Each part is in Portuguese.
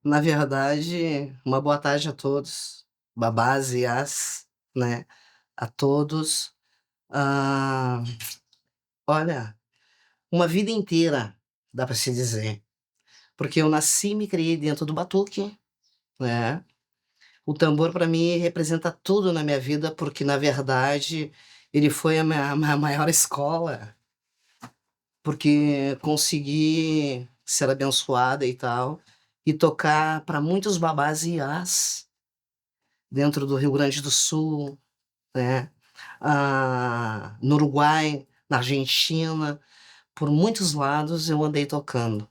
Na verdade, uma boa tarde a todos, babás e as, né, a todos. Ah, olha, uma vida inteira, dá para se dizer, porque eu nasci e me criei dentro do batuque, né. O tambor para mim representa tudo na minha vida, porque na verdade ele foi a minha maior escola, porque consegui ser abençoada e tal, e tocar para muitos babás e as dentro do Rio Grande do Sul, né, no Uruguai, na Argentina, por muitos lados eu andei tocando.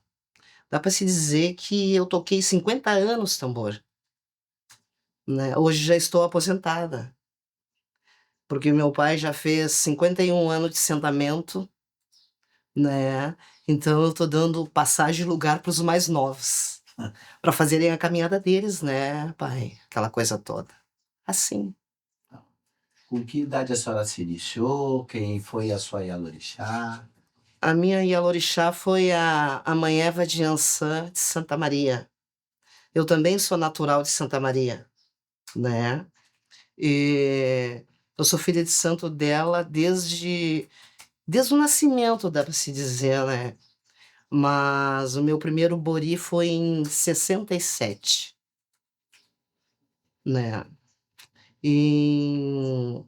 Dá para se dizer que eu toquei 50 anos tambor, né, hoje já estou aposentada, porque meu pai já fez 51 anos de sentamento, né, então eu tô dando passagem e lugar para os mais novos, para fazerem a caminhada deles, né, pai, aquela coisa toda. Assim. Com que idade a senhora se iniciou? Quem foi a sua Ialorixá? A minha Ialorixá foi a Mãe Eva de Ançã de Santa Maria. Eu também sou natural de Santa Maria, né, e eu sou filha de santo dela desde o nascimento, dá para se dizer, né, mas o meu primeiro bori foi em 67, né. Em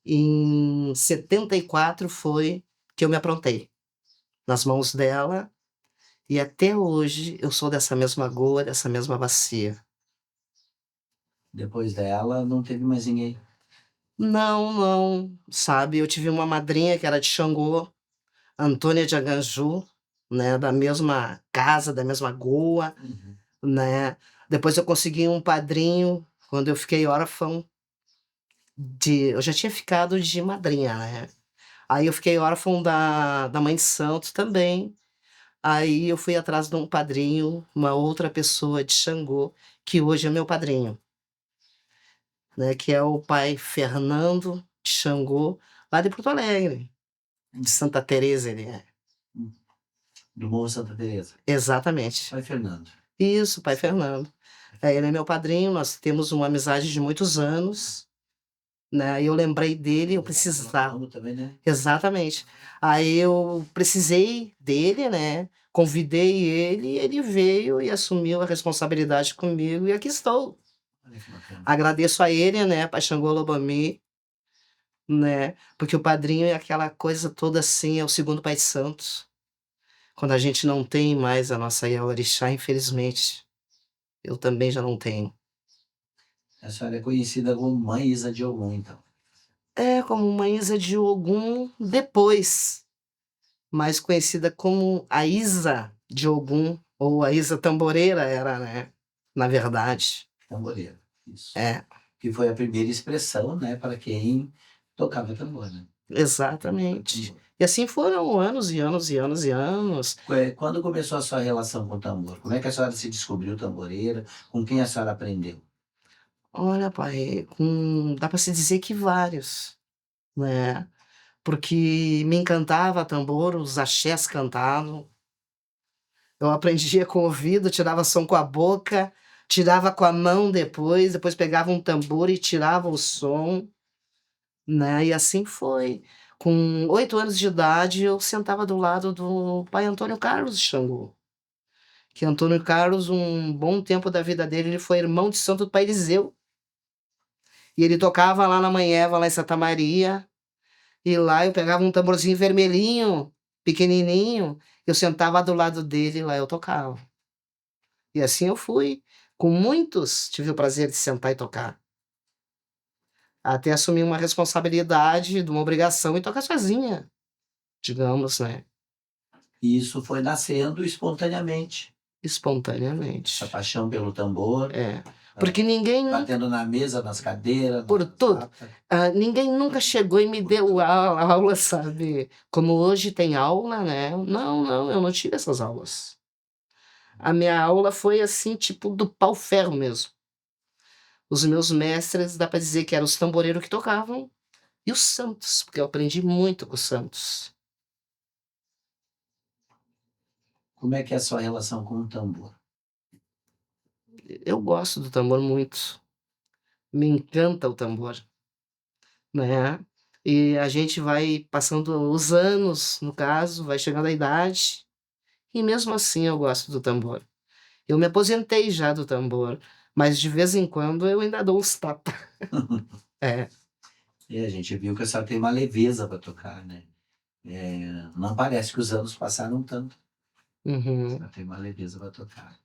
em 74 foi que eu me aprontei nas mãos dela. E até hoje eu sou dessa mesma goa, dessa mesma bacia. Depois dela, não teve mais ninguém. Não, não, sabe, eu tive uma madrinha que era de Xangô, Antônia de Aganju, né, da mesma casa, da mesma goa, Uhum. né. Depois eu consegui um padrinho, quando eu fiquei órfão eu já tinha ficado de madrinha, né. Aí eu fiquei órfão da mãe de santo também, aí eu fui atrás de um padrinho, uma outra pessoa de Xangô, que hoje é meu padrinho. Né, que é o pai Fernando de Xangô, lá de Porto Alegre, de Hum, Santa Teresa ele é. hum. Do Morro Santa Teresa. Exatamente. Pai Fernando. Isso, pai Certo. Fernando. É, ele é meu padrinho, nós temos uma amizade de muitos anos, né, e eu lembrei dele, eu precisava Também, né? exatamente. Aí eu precisei dele, né, convidei ele e ele veio e assumiu a responsabilidade comigo e aqui estou. Olha que bacana. Agradeço a ele, né, pai Xangô Lobamí, né, porque o padrinho é aquela coisa toda assim, é o segundo pai de santo. Quando a gente não tem mais a nossa Iauarixá, infelizmente, eu também já não tenho. A senhora é conhecida como Mãe Isa de Ogum, então. É, como Mãe Isa de Ogum depois, mais conhecida como a Isa de Ogum, ou a Isa Tamboreira era, né, na verdade. Tamboreiro, isso. É, Que foi a primeira expressão, né, para quem tocava tambor, né? Tocava exatamente. tambor. E assim foram anos e anos e anos e anos. Quando começou a sua relação com o tambor? Como é que a senhora se descobriu tamboreira? Com quem a senhora aprendeu? Olha, pai, dá para se dizer que vários, né. Porque me encantava tambor, os axés cantado, eu aprendia com o ouvido, tirava som com a boca, tirava com a mão depois pegava um tambor e tirava o som, né, e assim foi. Com 8 anos de idade eu sentava do lado do pai Antônio Carlos de Xangô, que Antônio Carlos, um bom tempo da vida dele, ele foi irmão de santo do pai Eliseu, e ele tocava lá na Mãe Eva, lá em Santa Maria. E lá eu pegava um tamborzinho vermelhinho, pequenininho, eu sentava do lado dele e lá eu tocava. E assim eu fui, com muitos tive o prazer de sentar e tocar, até assumir uma responsabilidade de uma obrigação e tocar sozinha, digamos, né, E isso foi nascendo espontaneamente, essa espontaneamente. paixão pelo tambor, É, porque ninguém nunca batendo na mesa, nas cadeiras, por nas tudo, latas, ninguém nunca chegou e me por deu tudo. aula, sabe, como hoje tem aula, né, não, não, eu não tive essas aulas. A minha aula foi assim, tipo, do pau-ferro mesmo. Os meus mestres, dá para dizer que eram os tamboreiros que tocavam e os santos, porque eu aprendi muito com os santos. Como é que é a sua relação com o tambor? Eu gosto do tambor muito, me encanta o tambor, né. E a gente vai passando os anos, no caso, vai chegando a idade, e mesmo assim eu gosto do tambor. Eu me aposentei já do tambor, mas de vez em quando eu ainda dou uns tapa. É. E a gente viu que a senhora tem uma leveza para tocar, né. Não parece que os anos passaram tanto. A Uhum. senhora tem uma leveza para tocar.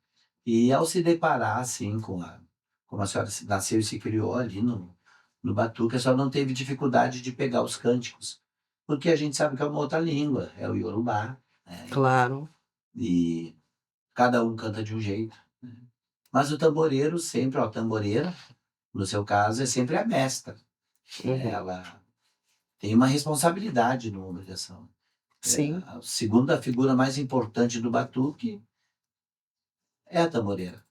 E ao se deparar, assim, com a como a senhora se nasceu e se criou ali no batuque, a senhora não teve dificuldade de pegar os cânticos, porque a gente sabe que é uma outra língua, é o iorubá, né, Claro. e cada um canta de um jeito, né. Mas o tamboreiro sempre, ó, a tamboreira, no seu caso, é sempre a mestra, né, Uhum. ela tem uma responsabilidade, numa obrigação. Sim. A segunda figura mais importante do batuque é a tamboreira,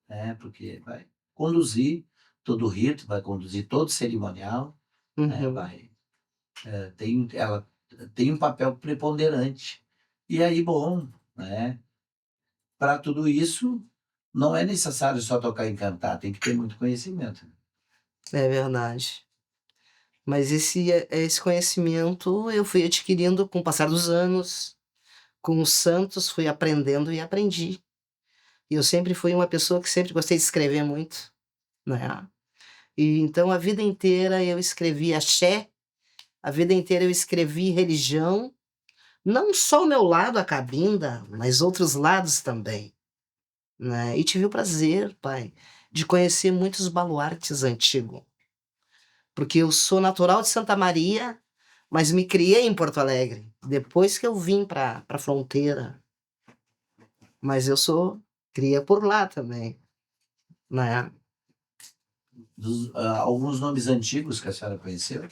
né, porque vai conduzir todo o rito, vai conduzir todo o cerimonial, né, Uhum. vai, ela tem um papel preponderante. E aí, bom, né, para tudo isso, não é necessário só tocar e cantar, tem que ter muito conhecimento. É verdade. Mas esse conhecimento eu fui adquirindo com o passar dos anos, com os santos fui aprendendo e aprendi. E eu sempre fui uma pessoa que sempre gostei de escrever muito, né. E então a vida inteira eu escrevi axé, a vida inteira eu escrevi religião, não só o meu lado, a cabinda, mas outros lados também, né. E tive o prazer, pai, de conhecer muitos baluartes antigo, porque eu sou natural de Santa Maria, mas me criei em Porto Alegre, depois que eu vim pra fronteira, mas eu sou cria por lá também, né. Alguns nomes antigos que a senhora conheceu,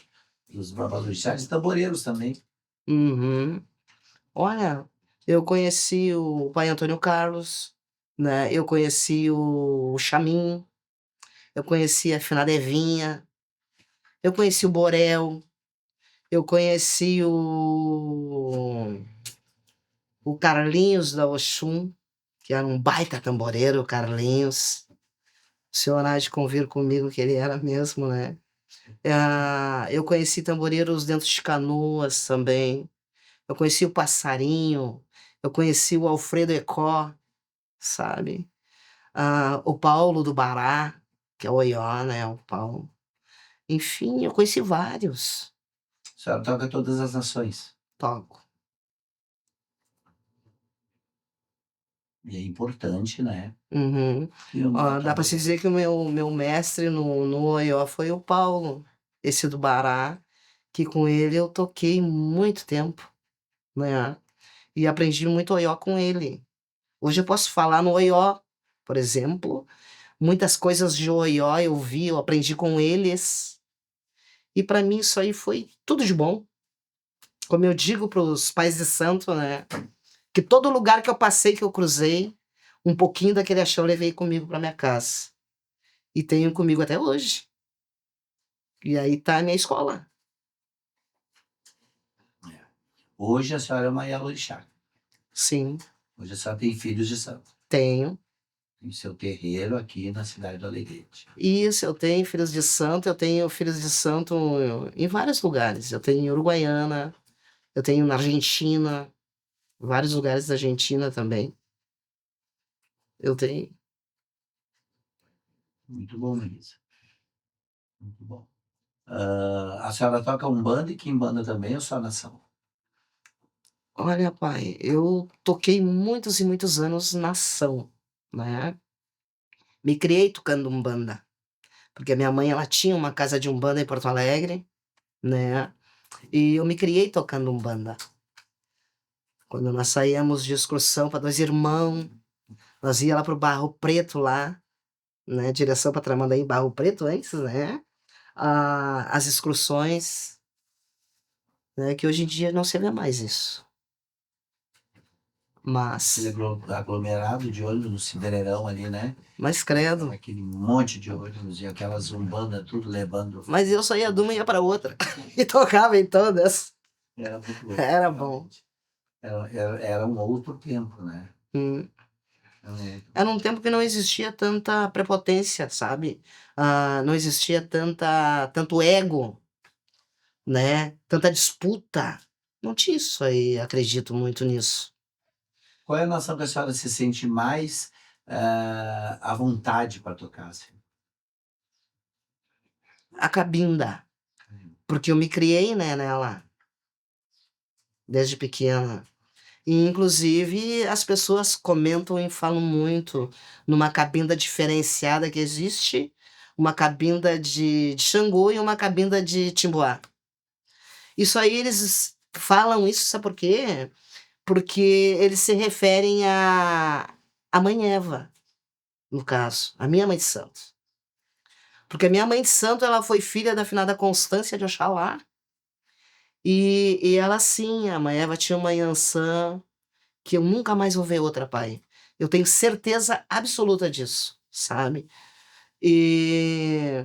dos babalorixás e tamboreiros também. Uhum. Olha, eu conheci o pai Antônio Carlos, né, eu conheci o Chamim, eu conheci a finada Evinha, eu conheci o Borel, eu conheci o Carlinhos da Oxum, que era um baita tamboreiro, o Carlinhos. O senhor há de convir comigo que ele era mesmo, né. Eu conheci tamboreiros dentro de Canoas também, eu conheci o Passarinho, eu conheci o Alfredo Ecó, sabe. O Paulo do Bará, que é o Oió, né, o Paulo. Enfim, eu conheci vários. A senhora toca todas as nações, Toco. e é importante, né, Uhum. ter uma Dá para se tamboreira. dizer que o meu mestre no Oió foi o Paulo, esse do Bará, que com ele eu toquei muito tempo, né, e aprendi muito Oió com ele. Hoje eu posso falar no Oió, por exemplo, muitas coisas de Oió eu vi, eu aprendi com eles, e para mim isso aí foi tudo de bom. Como eu digo para os pais de santo, né, que todo lugar que eu passei, que eu cruzei, um pouquinho daquele axé eu levei comigo para minha casa. E tenho comigo até hoje. E aí tá a minha escola. É. Hoje a senhora é uma Yalorixá, Sim, hoje a senhora tem filhos de santo, tenho. tem seu terreiro aqui na cidade do Alegrete. Isso, eu tenho filhos de santo, eu tenho filhos de santo em vários lugares. Eu tenho em Uruguaiana, eu tenho na Argentina, vários lugares da Argentina também. Eu tenho. Muito bom, Melissa, muito bom. A senhora toca umbanda e quimbanda também ou só nação? Olha, pai, eu toquei muitos e muitos anos na ação, né. Me criei tocando umbanda, porque a minha mãe ela tinha uma casa de umbanda em Porto Alegre, né, e eu me criei tocando umbanda. Quando nós saíamos de excursão para 2 irmãos, nós ia lá para o Barro Preto lá, né, direção para Tramandaí, Barro Preto antes, né, as excursões, né, que hoje em dia não se vê mais isso. Aquele Mas aglomerado de ônibus no Cinderelão ali, né? mas credo, Aquele monte de ônibus e aquelas umbandas tudo levando. mas eu saía de uma e ia para outra, e tocava em todas. Era muito louco, Era bom. realmente. Era um outro tempo, né? Hum. É. Era um tempo que não existia tanta prepotência, sabe? Não existia tanto ego, né? Tanta disputa. Não tinha isso aí, acredito muito nisso. Qual é a nação que a senhora se sente mais, à vontade para tocar, assim? A cabinda, porque eu me criei, né, nela, desde pequena. E, inclusive, as pessoas comentam e falam muito numa cabinda diferenciada que existe, uma cabinda de Xangô e uma cabinda de Timboá. Isso aí eles falam isso, sabe por quê? Porque eles se referem a Mãe Eva, no caso, a minha mãe de santo. Porque a minha mãe de santo, ela foi filha da finada Constância de Oxalá, e ela sim, a Mãe Eva tinha uma Yansan que eu nunca mais vou ver outra, pai. Eu tenho certeza absoluta disso, sabe? E,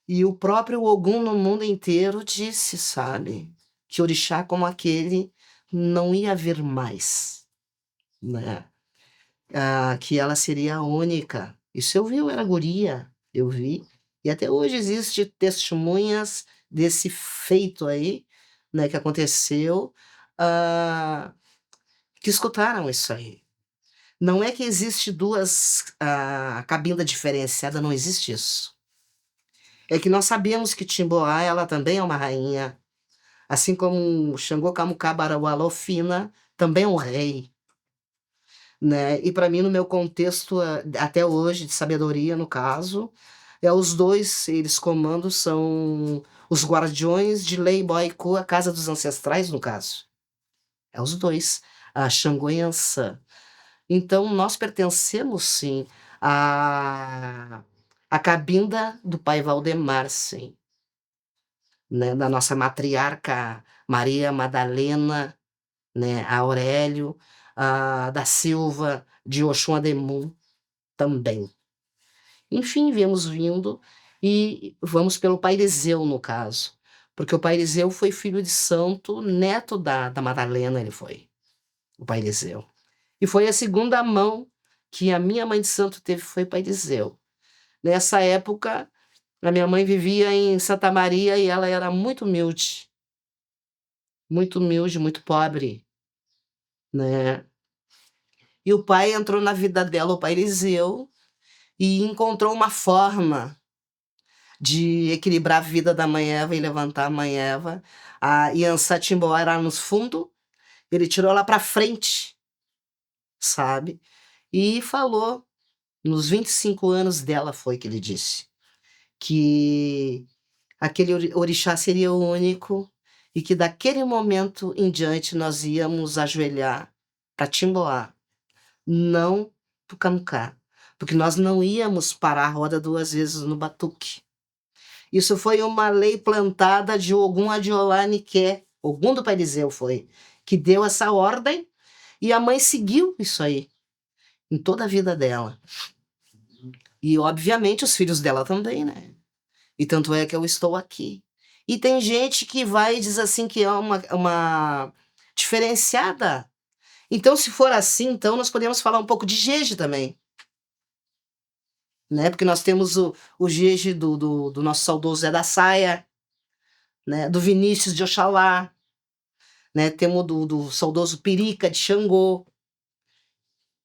e o próprio Ogum no mundo inteiro disse, sabe? Que orixá como aquele não ia vir mais, né? Que ela seria a única. Isso eu vi, eu era guria, eu vi. E até hoje existe testemunhas desse feito aí, né, que aconteceu, ah, que escutaram isso aí. Não é que existe duas cabinda diferenciada, não existe isso. É que nós sabemos que Timboá, ela também é uma rainha, assim como Xangô Kamuká Baraualofina também é um rei, né? E para mim, no meu contexto, até hoje, de sabedoria, no caso, os dois, eles comandam, são os guardiões de Leiboiku, a casa dos ancestrais, no caso. É os dois, a Xangô e Ansan. Então, nós pertencemos, sim, à, à cabinda do pai Valdemar, sim, né? Da nossa matriarca Maria Madalena, né? A Aurélio, da Silva, de Oxum Ademun também. Enfim, viemos vindo e vamos pelo pai Eliseu, no caso. Porque o pai Eliseu foi filho de santo, neto da Madalena, ele foi, o pai Eliseu. E foi a segunda mão que a minha mãe de santo teve, foi para Eliseu. Nessa época, a minha mãe vivia em Santa Maria e ela era muito humilde, muito pobre, né? E o pai entrou na vida dela, o pai Eliseu, e encontrou uma forma de equilibrar a vida da mãe Eva e levantar a mãe Eva. A Yansa Timbó era nos fundo, ele tirou ela para frente, sabe? E falou, nos 25 anos dela foi que ele disse, que aquele orixá seria o único e que daquele momento em diante nós íamos ajoelhar para Timboá, não para o Camucá, porque nós não íamos parar a roda duas vezes no batuque. Isso foi uma lei plantada de Ogum Adiolá Niké, Ogum do Parizeu foi, que deu essa ordem e a mãe seguiu isso aí em toda a vida dela. E, obviamente, os filhos dela também, né? E tanto é que eu estou aqui. E tem gente que vai e diz assim que é uma diferenciada. Então, se for assim, então nós podemos falar um pouco de Jeje também, né? Porque nós temos o Jeje do nosso saudoso Zé da Saia, né? Do Vinícius de Oxalá, né? Temos do saudoso Pirica de Xangô.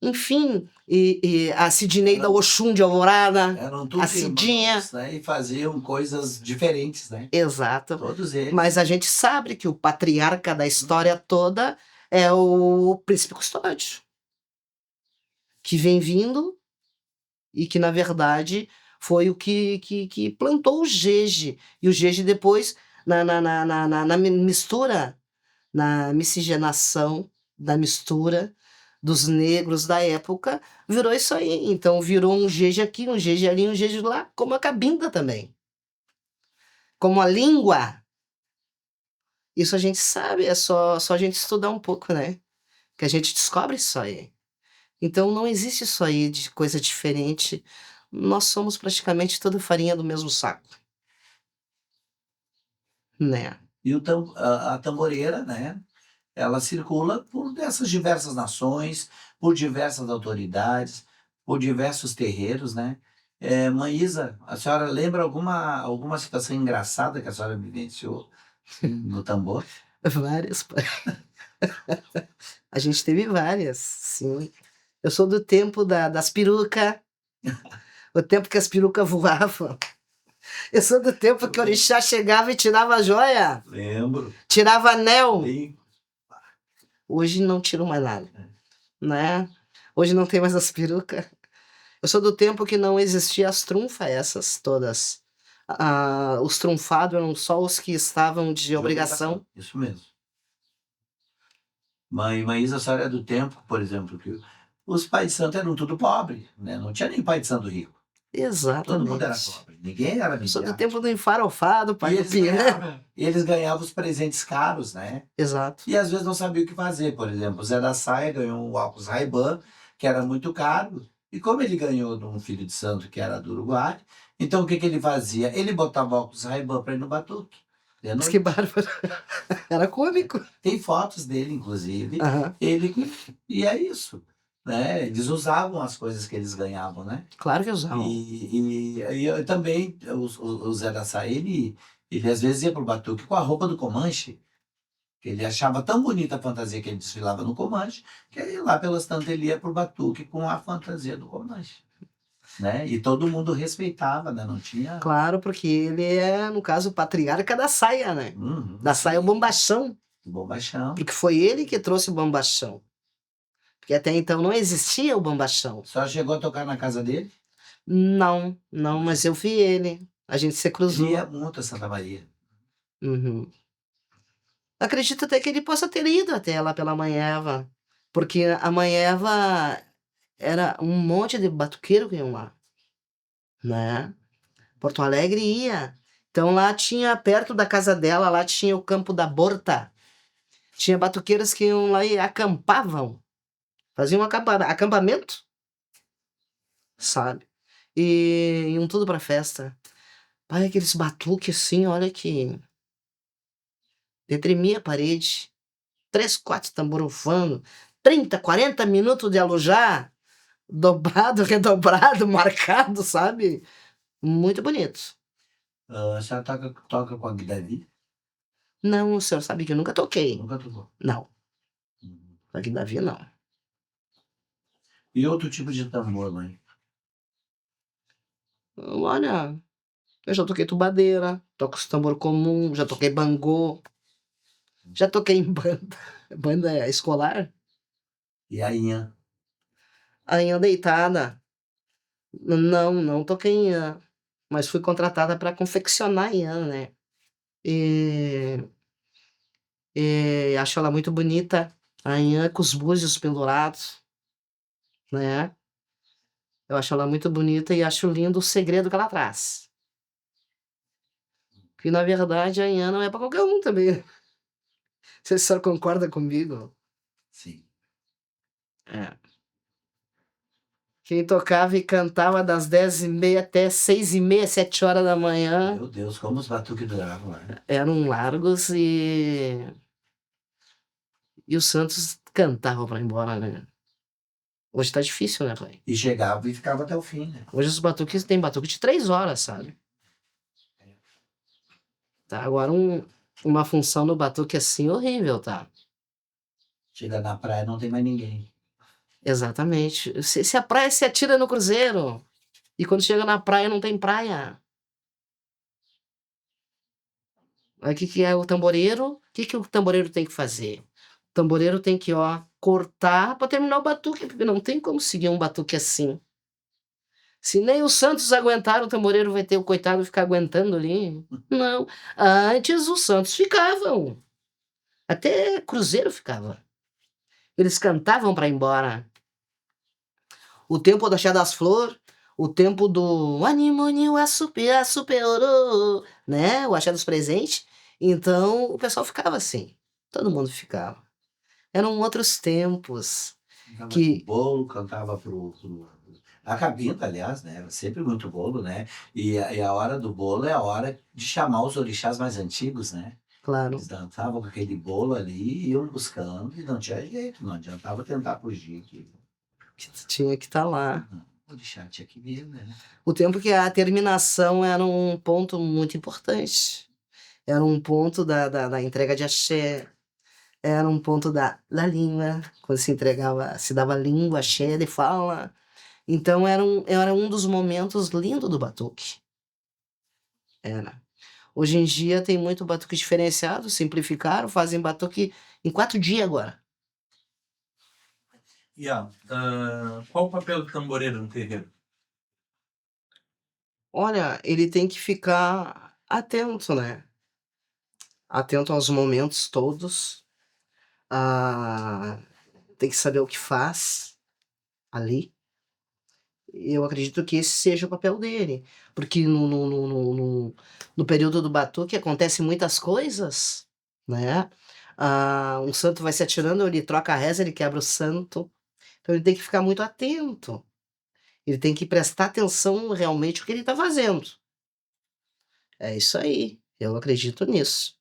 Enfim, e a Sidney da Eram, Oxum de Alvorada, eram a todos Cidinha. irmãos, né? E faziam coisas diferentes, né? Exato. Todos Mas eles. a gente sabe que o patriarca da história toda é o príncipe Custódio, que vem vindo e que, na verdade, foi o que plantou o Jeje. E o Jeje depois, na mistura, na miscigenação da mistura dos negros da época, virou isso aí. Então, virou um Jeje aqui, um Jeje ali, um Jeje lá, como a cabinda também. Como a língua. Isso a gente sabe, é só a gente estudar um pouco, né? Que a gente descobre isso aí. Então não existe isso aí de coisa diferente. Nós somos praticamente toda farinha do mesmo saco, né? E a tamboreira, né? ela circula por dessas diversas nações, por diversas autoridades, por diversos terreiros, né. Mãe Isa, a senhora lembra alguma situação engraçada que a senhora vivenciou no tambor? Várias, pai. A gente teve várias, sim. Eu sou do tempo das peruca, o tempo que as perucas voavam. Eu sou do tempo que o orixá chegava e tirava a joia, Lembro. tirava anel. Sim. Hoje não tiro mais nada, né. Hoje não tem mais as peruca. Eu sou do tempo que não existia as trunfa essas todas. Os trunfado eram só os que estavam de De obrigação. isso mesmo. Mãe Isa, a senhora é do tempo, por exemplo, que os pais de santo eram tudo pobre, né, não tinha nem pai de santo rico. Todo mundo era Exatamente. pobre, ninguém era Eu sou do miserável. tempo do enfarofado, E pai do eles Pinhão. ganhavam os presentes caros, né, Exato. e às vezes não sabia o que fazer. Por exemplo, o Zé da Saia ganhou um óculos Ray-Ban, que era muito caro, e como ele ganhou de um filho de santo que era do Uruguai, então o que que ele fazia? Ele botava óculos Ray-Ban para ir no batuque, de Mas que noite. bárbaro. Era cômico. Tem fotos dele, inclusive, Aham. ele e é isso, né, eles usavam as coisas que eles ganhavam, né. Claro que usavam. E eu também, o Zé da Saia, ele às vezes ia para o batuque com a roupa do Comanche, que ele achava tão bonita a fantasia que ele desfilava no Comanche, que aí lá pelas tantas ele ia para o batuque com a fantasia do Comanche, né, e todo mundo respeitava, né, não tinha. Claro, porque ele é, no caso, o patriarca da saia, né. Uhum. Da saia o bombachão, Bombachão. porque foi ele que trouxe o bombachão. Porque até então não existia o bombachão. Só chegou a tocar na casa dele? Não, não, mas eu vi ele. A gente se Ele ia cruzou. muito a Santa Maria. Uhum. Acredito até que ele possa ter ido até lá pela Mãe Eva, porque a Mãe Eva era um monte de batuqueiro que iam lá, né. Porto Alegre ia. Então lá tinha perto da casa dela, lá tinha o campo da Borta. Tinha batuqueiros que iam lá e acampavam, faziam acampamento, sabe. E iam tudo pra festa. Ai, aqueles batuque assim, olha que tremia a parede. 3, 4 tambor ufando, 30, 40 minutos de alojar, dobrado, redobrado, marcado, sabe. Muito bonito. A senhora toca com a Guidali? Não, o senhor sabe que eu nunca toquei. Nunca tocou. Não, Uhum. aqui Davi não. E outro tipo de tambor, mãe? Olha, eu já toquei tubadeira, toco os tambor comum, já toquei bangô, já toquei em banda, banda escolar, E a Inhã? ainda deitada. Não, não toquei em Ian, mas fui contratada para confeccionar Ian, né. E acho ela muito bonita, a Ian com os búzios pendurados, né. Eu acho ela muito bonita e acho lindo o segredo que ela traz. Que na verdade a Ian não é para qualquer um também, né. Não sei se o senhor concorda comigo. Sim. É. Quem tocava e cantava das 10h30 até 6h30, 7h. Meu Deus, como os batuques duravam lá. Eram largos e o Santos cantava pra ir embora, né. Hoje tá difícil, né, pai. E chegava e ficava até o fim, né? Hoje os batuques tem batuque de 3 horas, sabe. Tá agora uma função no batuque, assim, horrível, tá. Chega na praia, não tem mais ninguém. Exatamente. Se a praia se atira no cruzeiro, e quando chega na praia não tem praia. Aí que é o tamboreiro, que o tamboreiro tem que fazer? O tamboreiro tem que, ó, cortar pra terminar o batuque, porque não tem como seguir um batuque assim. Se nem os santos aguentaram, o tamboreiro vai ter o coitado ficar aguentando ali? Não. Antes os santos ficavam, até cruzeiro ficava. Eles cantavam pra ir embora. O tempo do Axé das Flor, o tempo do "Animonil a superou", né, o Axé dos Presentes, então o pessoal ficava assim, todo mundo ficava. Eram outros tempos Cantava com que bolo, cantava pro a cabinda, aliás, né, era sempre muito bolo, né, e a hora do bolo é a hora de chamar os orixás mais antigos, né. claro. Eles dançavam com aquele bolo ali, iam buscando e não tinha jeito, não adiantava tentar fugir que Que tu tinha que estar lá. não, o orixá tinha que vir, né. O tempo que a terminação era um ponto muito importante. Era um ponto da entrega de axé, era um ponto da língua, quando se entregava, se dava língua, axé de fala. Então era um dos momentos lindos do batuque. Era. Hoje em dia tem muito batuque diferenciado, simplificaram, fazem batuque em 4 dias agora. Qual o papel do tamboreiro no terreiro? Olha, ele tem que ficar atento, né, atento aos momentos todos, ah, tem que saber o que faz ali. Eu acredito que esse seja o papel dele, porque no período do batuque acontece muitas coisas, né, um santo vai se atirando, ele troca a reza, ele quebra o santo, então ele tem que ficar muito atento, ele tem que prestar atenção realmente o que ele está fazendo. É isso aí, eu acredito nisso.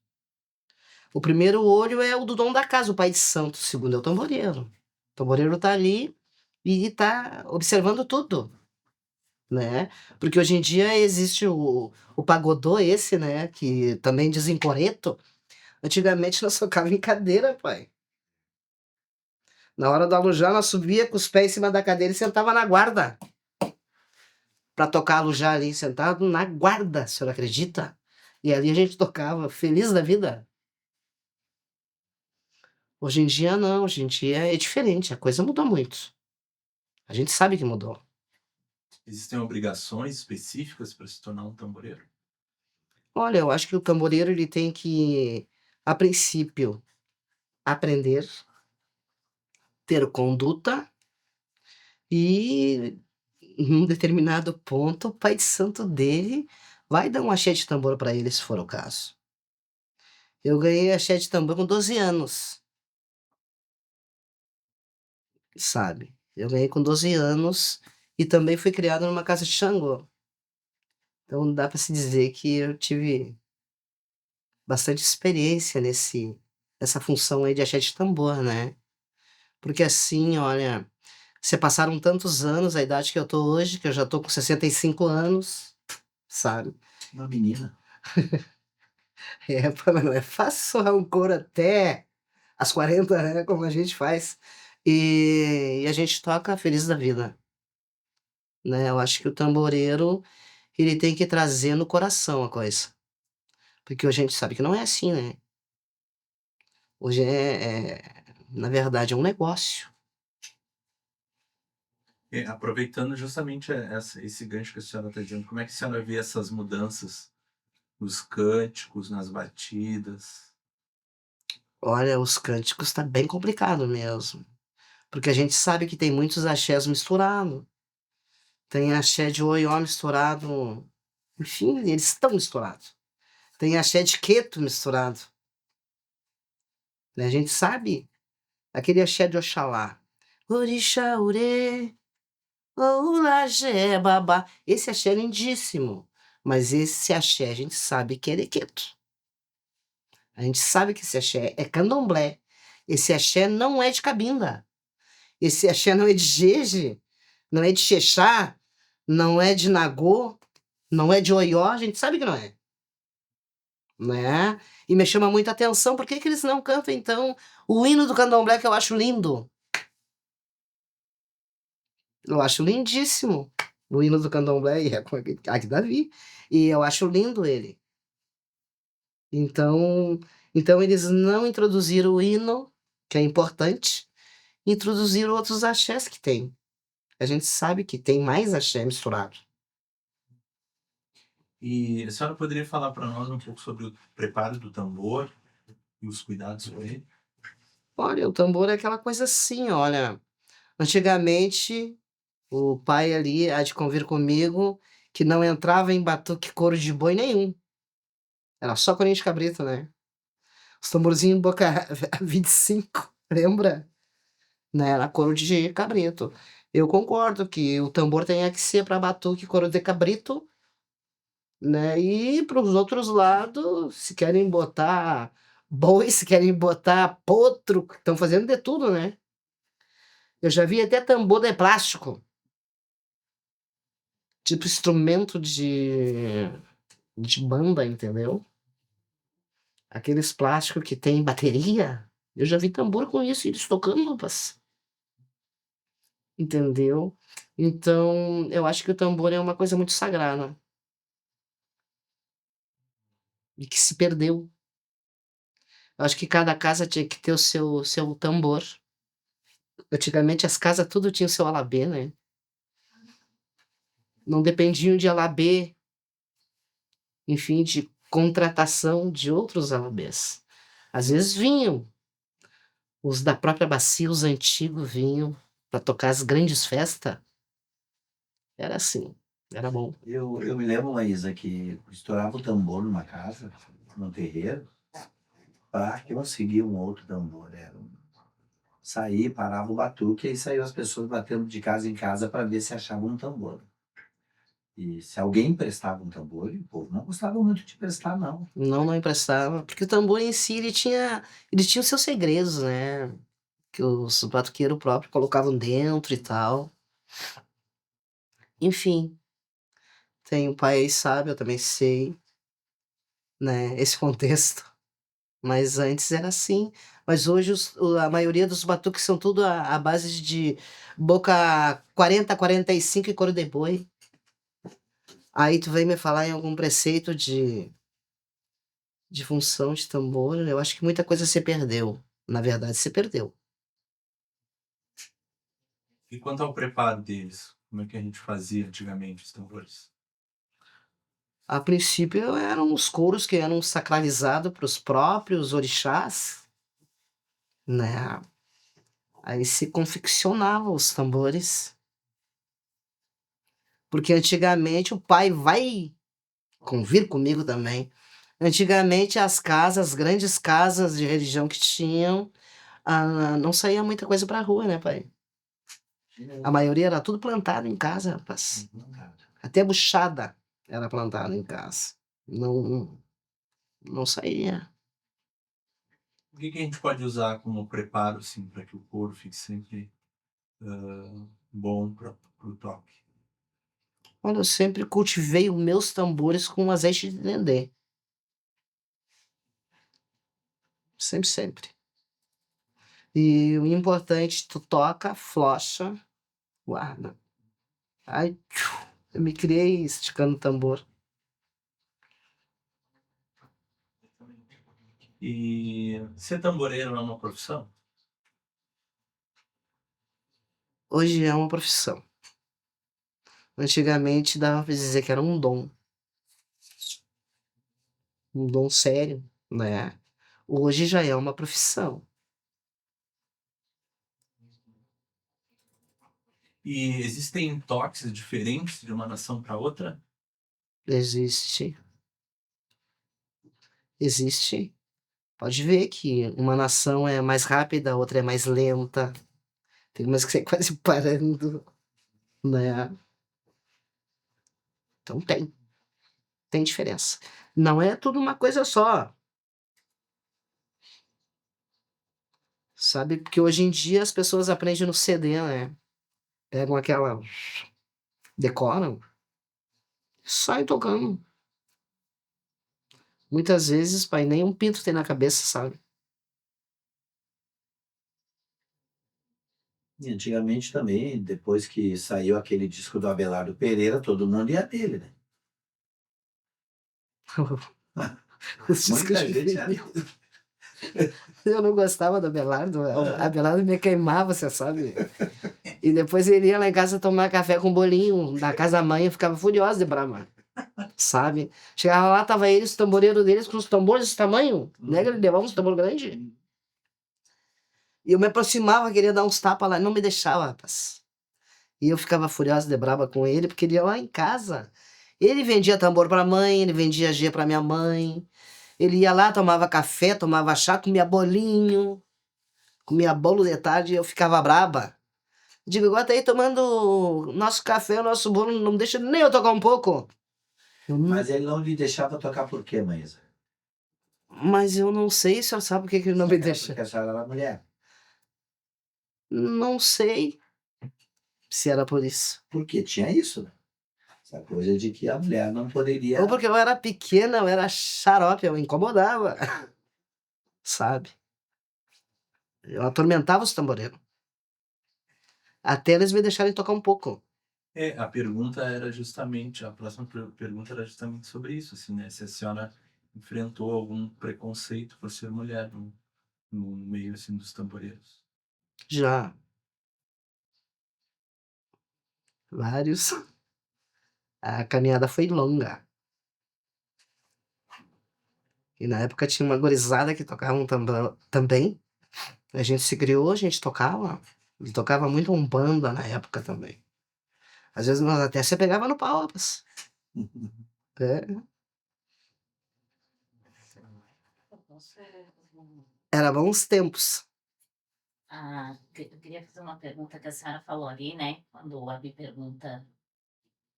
O primeiro olho é o do dono da casa, o pai de santo, o segundo é o tamboreiro. O tamboreiro tá ali e tá observando tudo, né. Porque hoje em dia existe o pagodô esse, né, que também dizem coreto, antigamente nós tocava em cadeira pai. Na hora do alujá nós subia com os pés em cima da cadeira e sentava na guarda, pra tocar alujá ali, sentado na guarda, o senhor acredita? E ali a gente tocava, feliz da vida. Hoje em dia não, hoje em dia é diferente, a coisa mudou muito. A gente sabe que mudou. Existem obrigações específicas para se tornar um tamboreiro? Olha, eu acho que o tamboreiro ele tem que, a princípio, aprender, ter conduta e, em um determinado ponto, o pai de santo dele vai dar um axé de tambor para ele, se for o caso. Eu ganhei axé de tambor com 12 anos, sabe. Eu ganhei com 12 anos e também fui criado numa casa de Xangô. Então dá para se dizer que eu tive bastante experiência nessa função aí de axé de tambor, né. Porque assim, olha, se passaram tantos anos, a idade que eu tô hoje, que eu já tô com 65 anos, sabe. Uma menina. É, pô, mas não é fácil surrar um couro até as 40, né, como a gente faz. E a gente toca feliz da vida, né. Eu acho que o tamboreiro, ele tem que trazer no coração a coisa, porque hoje a gente sabe que não é assim, né. Hoje na verdade é um negócio. Aproveitando justamente esse gancho que a senhora está dizendo, como é que a senhora vê essas mudanças nos cânticos, nas batidas? Olha, os cânticos tá bem complicado mesmo, porque a gente sabe que tem muitos axés misturado, tem axé de Oió misturado, enfim, eles estão misturados. Tem axé de Queto misturado, né, a gente sabe, aquele axé de Oxalá, Orixá urê, oulajé babá, esse axé é lindíssimo, mas esse axé a gente sabe que é de Queto. A gente sabe que esse axé é candomblé, esse axé não é de cabinda, esse axé não é de jeje, não é de xexá, não é de nagô, não é de oió, a gente sabe que não é, né. E me chama muita atenção, por que que eles não cantam então o hino do candomblé que eu acho lindo? Eu acho lindíssimo o hino do candomblé e é com de Davi, e eu acho lindo ele. Então eles não introduziram o hino, que é importante, introduziram outros axés que tem. A gente sabe que tem mais axé misturado. E a senhora poderia falar para nós um pouco sobre o preparo do tambor e os cuidados com ele? Olha, o tambor é aquela coisa assim, olha, antigamente o pai ali há de convir comigo que não entrava em batuque couro de boi nenhum, era só corinho de cabrito, né. Os tamborzinhos boca 25, lembra? Né, era couro de cabrito. Eu concordo que o tambor tenha que ser para batuque couro de cabrito, né? E para os outros lados, se querem botar boi, se querem botar potro, estão fazendo de tudo, né? Eu já vi até tambor de plástico, tipo instrumento de banda, entendeu? Aqueles plásticos que tem bateria. Eu já vi tambor com isso, eles tocando, rapaz. Entendeu? Então, eu acho que o tambor é uma coisa muito sagrada e que se perdeu. Eu acho que cada casa tinha que ter o seu tambor. Antigamente as casas tudo tinha o seu alabê, né? Não dependiam de alabê, enfim, de contratação de outros alabês. Às vezes vinham, os da própria bacia, os antigos vinham para tocar as grandes festas. Era assim, era bom. Eu me lembro, Maísa, que estourava o tambor numa casa, no terreiro, para que conseguir um outro tambor. Saía, parava o batuque, e aí saíam as pessoas batendo de casa em casa para ver se achavam um tambor. E se alguém emprestava um tambor, o povo não gostava muito de emprestar, não. Não, não emprestava, porque o tambor em si ele tinha os seus segredos, né? Que os batuqueiros próprios colocavam dentro e tal. Enfim, tem o pai aí sabe, eu também sei, né? Esse contexto. Mas antes era assim. Mas hoje a maioria dos batuques são tudo à base de boca 40, 45 e couro de boi. Aí tu vem me falar em algum preceito de função de tambor, eu acho que muita coisa se perdeu. Na verdade, se perdeu. E quanto ao preparo deles? Como é que a gente fazia antigamente os tambores? A princípio eram os couros que eram sacralizados para os próprios orixás, né? Aí se confeccionavam os tambores. Porque antigamente o pai vai convir comigo também. Antigamente as casas, as grandes casas de religião que tinham, não saía muita coisa pra rua, né, pai? A maioria era tudo plantado em casa, rapaz. Até buchada era plantada em casa. Não, não saía. O que a gente pode usar como preparo, assim, para que o couro fique sempre bom para o toque? Olha, eu sempre cultivei os meus tambores com azeite de dendê. Sempre, sempre. E o importante, tu toca, flocha, guarda. Aí, eu me criei esticando o tambor. E ser tamboreiro é uma profissão? Hoje é uma profissão. Antigamente dava pra dizer que era um dom sério, né? Hoje já é uma profissão. E existem toques diferentes de uma nação para outra? Existe, existe. Pode ver que uma nação é mais rápida, a outra é mais lenta. Tem umas que você quase parando, né? Então tem diferença. Não é tudo uma coisa só, sabe? Porque hoje em dia as pessoas aprendem no CD, né? Pegam aquela, decoram, saem tocando. Muitas vezes, pai, nem um pinto tem na cabeça, sabe? E antigamente também, depois que saiu aquele disco do Abelardo Pereira, todo mundo ia dele, né? Os discos Muita de gente ia vinil. Eu não gostava do Abelardo. O Abelardo me queimava, você sabe? E depois ele ia lá em casa tomar café com bolinho. Na casa da mãe, eu ficava furiosa de brama. Sabe? Chegava lá, tava eles, os tamboreiros deles, com os tambores desse tamanho. Né? Ele levava uns tambores grandes. E eu me aproximava, queria dar uns tapas lá. Não me deixava, rapaz. E eu ficava furiosa de braba com ele, porque ele ia lá em casa. Ele vendia tambor pra mãe, ele vendia G pra minha mãe. Ele ia lá, tomava café, tomava chá, comia bolinho, comia bolo de tarde e eu ficava braba. Digo, agora tá aí tomando nosso café, o nosso bolo, não deixa nem eu tocar um pouco. Eu não- Mas ele não lhe deixava tocar por quê, Maísa? Mas eu não sei, o senhor sabe por que que ele não me deixa? Porque a senhora era mulher. Não sei se era por isso. Porque tinha isso, né? Essa coisa de que a mulher não poderia. Ou porque eu era pequena, eu era xarope, eu incomodava, sabe? Eu atormentava os tamboreiros. Até eles me deixarem tocar um pouco. A pergunta era justamente, a próxima pergunta era justamente sobre isso, assim, né? Se a senhora enfrentou algum preconceito por ser mulher no meio, assim, dos tamboreiros. Já. Vários. A caminhada foi longa. E na época tinha uma gurizada que tocava um também. A gente se criou, a gente tocava. E tocava muito umbanda na época também. Às vezes nós até se pegava no pau, rapaz. É. Era bons tempos. Eu queria fazer uma pergunta que a senhora falou ali, né? Quando o Abi pergunta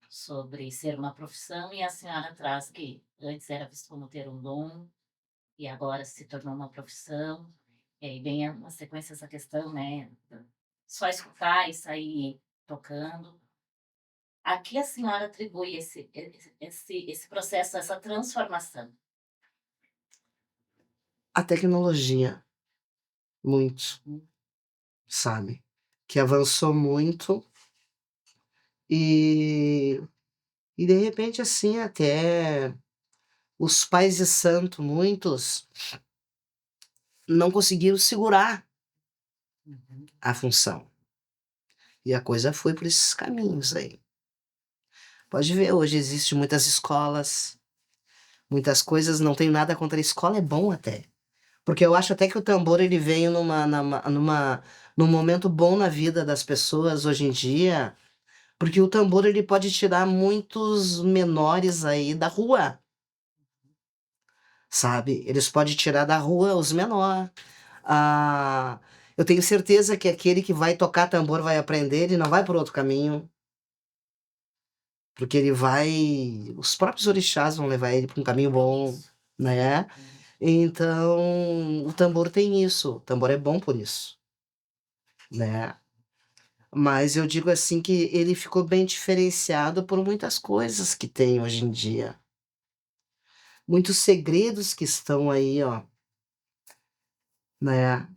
sobre ser uma profissão e a senhora traz que antes era visto como ter um dom e agora se tornou uma profissão. E aí vem uma sequência essa questão, né? Só escutar e sair tocando. A que a senhora atribui esse processo, essa transformação? A tecnologia, muito, sabe? Que avançou muito e, e de repente, assim, até os pais de santo, muitos, não conseguiram segurar Uhum. a função. E a coisa foi por esses caminhos aí. Pode ver, hoje existem muitas escolas, muitas coisas, não tenho nada contra a escola, é bom até. Porque eu acho até que o tambor ele veio num momento bom na vida das pessoas hoje em dia, porque o tambor ele pode tirar muitos menores aí da rua, sabe? Eles podem tirar da rua os menores. Ah, eu tenho certeza que aquele que vai tocar tambor vai aprender, ele não vai por outro caminho. Porque ele vai. Os próprios orixás vão levar ele para um caminho bom, né? Então, o tambor tem isso. O tambor é bom por isso, né? Mas eu digo assim que ele ficou bem diferenciado por muitas coisas que tem hoje em dia. Muitos segredos que estão aí, ó, né?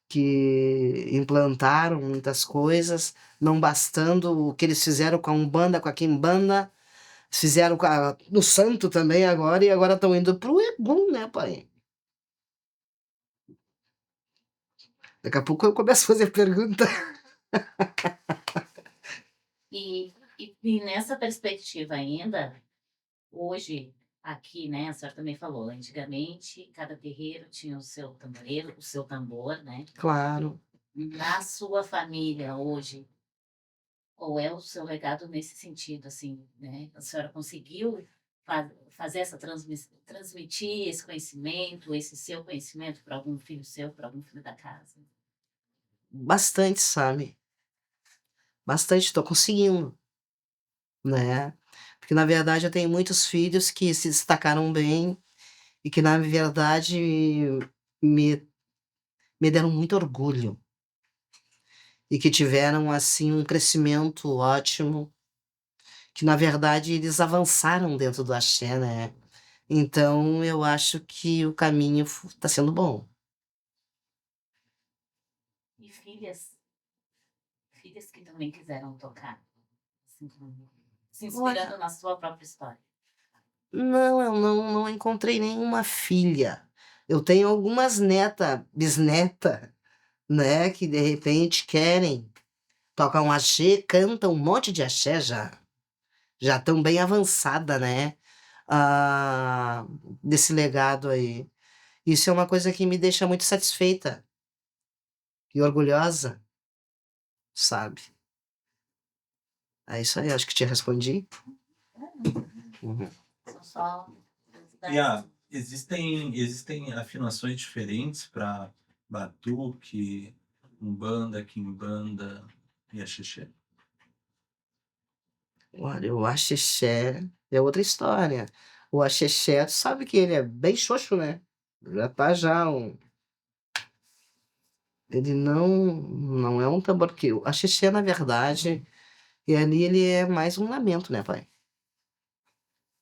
Que implantaram muitas coisas, não bastando o que eles fizeram com a Umbanda, com a Quimbanda, fizeram no Santo também agora, e agora estão indo pro Egum, né, pai? Daqui a pouco eu começo a fazer pergunta. E nessa perspectiva ainda, hoje, aqui, né, a senhora também falou, antigamente cada terreiro tinha o seu tamboreiro, o seu tambor, né? Claro. Na sua família hoje, qual é o seu legado nesse sentido, assim, né? A senhora conseguiu fazer essa transmitir esse conhecimento, esse seu conhecimento para algum filho seu, para algum filho da casa? Bastante, sabe? Bastante, tô conseguindo, né? Porque na verdade eu tenho muitos filhos que se destacaram bem e que na verdade me, me deram muito orgulho e que tiveram assim um crescimento ótimo, que na verdade eles avançaram dentro do axé, né? Então eu acho que o caminho tá sendo bom. E filhas que também quiseram tocar, assim, se Olha, inspirando na sua própria história. não, eu não encontrei nenhuma filha. Eu tenho algumas bisneta, né, que de repente querem tocar um axé, cantam um monte de axé já. Já estão bem avançada, né? Ah, desse legado aí. Isso é uma coisa que me deixa muito satisfeita e orgulhosa, sabe? É isso aí, acho que te respondi. Uhum. São só Existem afinações diferentes para batuque, umbanda, quimbanda e axixé? Olha, o axexé é outra história. O axexé, tu sabe que ele é bem xoxo, né? Já tá já um ele não é um tambor que o axexé, na verdade, e ali ele é mais um lamento, né, pai?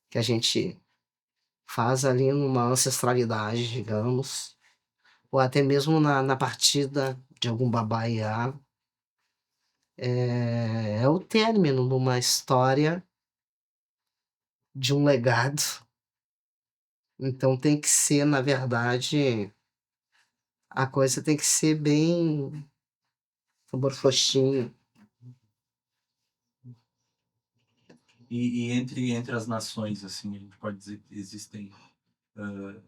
Que a gente faz ali numa ancestralidade, digamos, ou até mesmo na partida de algum babaiá. É o término de uma história, de um legado. Então tem que ser, na verdade, a coisa tem que ser bem sabor xoxinho. E entre as nações, assim, a gente pode dizer que existem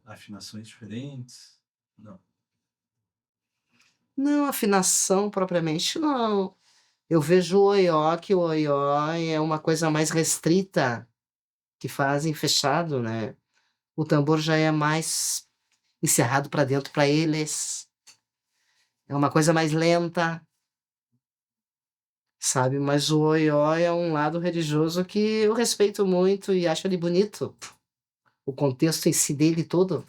afinações diferentes? Não. Não, afinação propriamente não. Eu vejo o oió, que o oió é uma coisa mais restrita, que fazem fechado, né. O tambor já é mais encerrado para dentro para eles, é uma coisa mais lenta, sabe, mas o oió é um lado religioso que eu respeito muito e acho ele bonito, o contexto em si dele todo.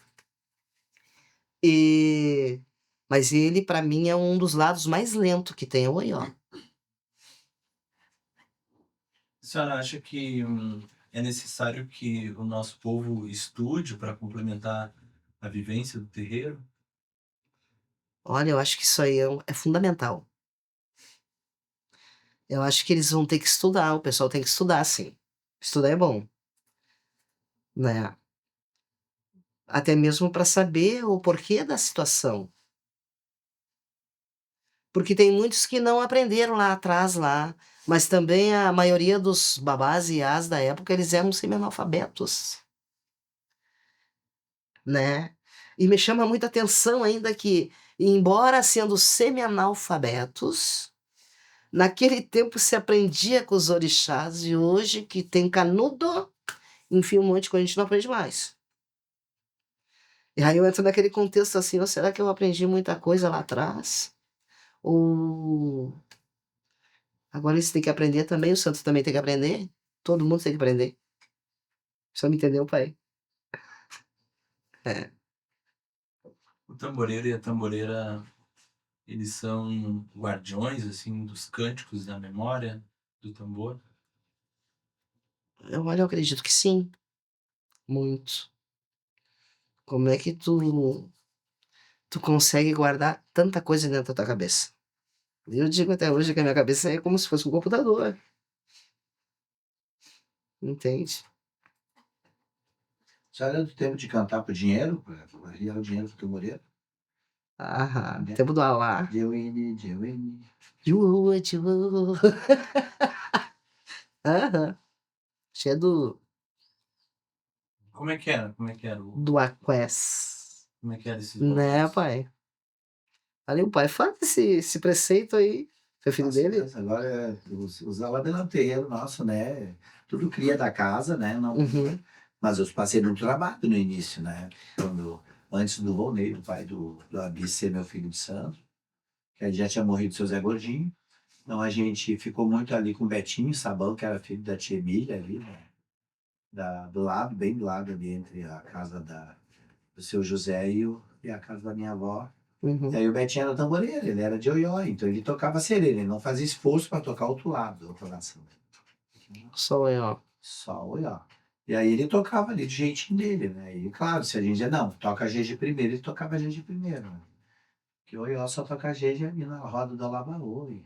E mas ele para mim é um dos lados mais lento que tem, é o oió. A senhora acha que é necessário que o nosso povo estude para complementar a vivência do terreiro? Olha, eu acho que isso aí é fundamental. Eu acho que eles vão ter que estudar, o pessoal tem que estudar sim. Estudar é bom, né, até mesmo para saber o porquê da situação. Porque tem muitos que não aprenderam lá atrás lá, mas também a maioria dos babás e iás da época, eles eram semi-analfabetos, né. E me chama muita atenção ainda que, embora sendo semi-analfabetos, naquele tempo se aprendia com os orixás e hoje que tem canudo, enfia um monte de coisa, a gente não aprende mais. E aí eu entro naquele contexto assim: "Ou será que eu aprendi muita coisa lá atrás? Ou agora eles têm que aprender também, o santo também tem que aprender? Todo mundo tem que aprender". Você me entendeu, pai? É. O tamboreiro e a tamboreira, eles são guardiões, assim, dos cânticos da memória do tambor? Eu acredito que sim, muito. Como é que tu consegue guardar tanta coisa dentro da tua cabeça? Eu digo até hoje que a minha cabeça é como se fosse um computador, entende? A senhora é do tempo de cantar por dinheiro, para arriar o dinheiro pro tamboreiro? Aham, Né? tempo do alá. Deuene, Deuene. Diuô, diuô. Aham. Acho que é Como é que era? Como é que era do Aqués, como é que era esses né, movimentos? pai? Ali o pai faz esse preceito aí, foi filho Nossa, dele? mas agora usava lá no terreiro nosso, né? Tudo cria da casa, né? Não, Uhum, mas eu passei muito trabalho no início, né? Antes do Volney, do pai do Abi ser meu filho de santo, que aí já tinha morrido seu Zé Gordinho. Então a gente ficou muito ali com o Betinho Sabão, que era filho da tia Emília ali, né? Do lado, bem do lado ali, entre a casa do seu José e a casa da minha avó. E uhum. aí o Betinho era tamboreiro, ele era de oió, então ele tocava sereno, ele não fazia esforço para tocar outro lado da outra nação. Só aí, ó. Só oió. E aí ele tocava ali do jeitinho dele, né? E claro, se a gente dizia, não, toca G de primeiro, ele tocava G de primeiro, né? Porque o oió só toca G ali na roda do Alabaú.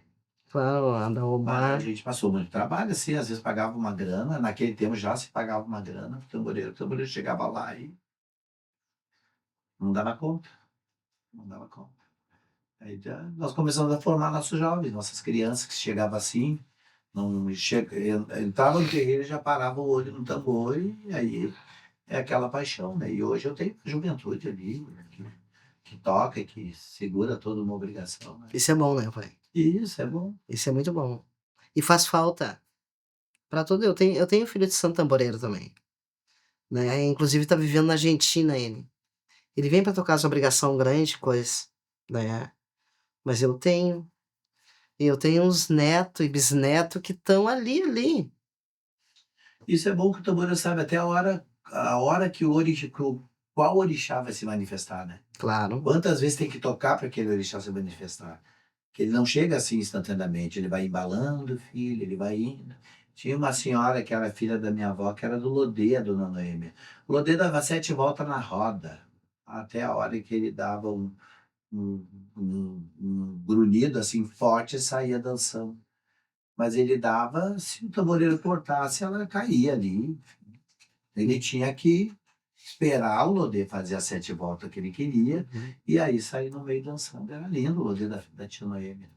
Claro, anda Mas a roubar. gente passou muito trabalho, assim, às vezes pagava uma grana, naquele tempo já se pagava uma grana pro tamboreiro, o tamboreiro chegava lá e não dava conta, não dava conta. Aí nós começamos a formar nossos jovens, nossas crianças que chegavam assim, não entrava no terreiro e já parava o olho no tambor e aí é aquela paixão, né? E hoje eu tenho juventude ali, né, que toca, que segura toda uma obrigação, né? Isso é bom, né, pai? E isso é bom. Isso é muito bom. E faz falta pra todo eu tenho filho de santo tamboreiro também, né, inclusive tá vivendo na Argentina ele. Ele vem pra tocar as obrigação grande, coisa, né, mas eu tenho uns neto e bisneto que estão ali. Isso é bom que o tamboreiro sabe até a hora que qual orixá vai se manifestar, né? Claro. Quantas vezes tem que tocar para aquele orixá se manifestar? Que ele não chega assim instantaneamente, ele vai embalando, filho, ele vai indo. Tinha uma senhora que era filha da minha avó, que era do Lodê, a dona Noêmia. O Lodê dava 7 voltas na roda, até a hora que ele dava um, um grunhido assim forte e saía dançando. Mas ele dava, se o tamboreiro cortasse, ela caía ali. Ele tinha que esperar o Lodê fazer as 7 voltas que ele queria, e aí sair no meio dançando. Era lindo o Lodê da tia Noêmia.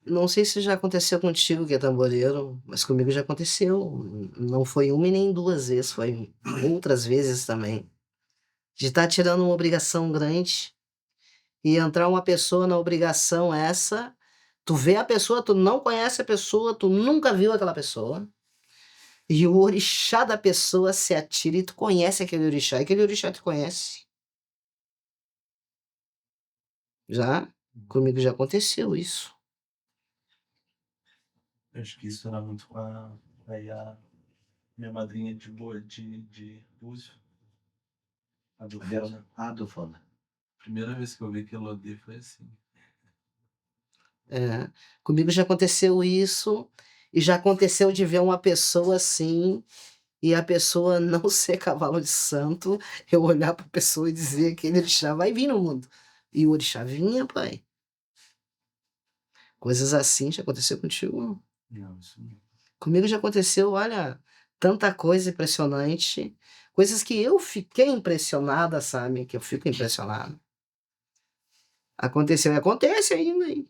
Não sei se já aconteceu contigo que é tamboreiro, mas comigo já aconteceu. Não foi uma e nem duas vezes, foi outras vezes também. De estar tirando uma obrigação grande e entrar uma pessoa na obrigação essa, tu vê a pessoa, tu não conhece a pessoa, tu nunca viu aquela pessoa, e o orixá da pessoa se atira e tu conhece aquele orixá, e aquele orixá te conhece. Já? Comigo já aconteceu isso. Eu acho que isso era muito com a minha madrinha de Búzio, a do Fona. Ah, do Fona. Primeira vez que eu vi que Elodie foi assim. É, comigo já aconteceu isso, e já aconteceu de ver uma pessoa assim, e a pessoa não ser cavalo de santo, eu olhar para a pessoa e dizer que aquele orixá vai vir no mundo. E o orixá vinha, pai. Coisas assim já aconteceu contigo? Não, isso não. Comigo já aconteceu, olha, tanta coisa impressionante, coisas que eu fiquei impressionada, sabe? Que eu fico impressionado. Aconteceu e acontece ainda, hein?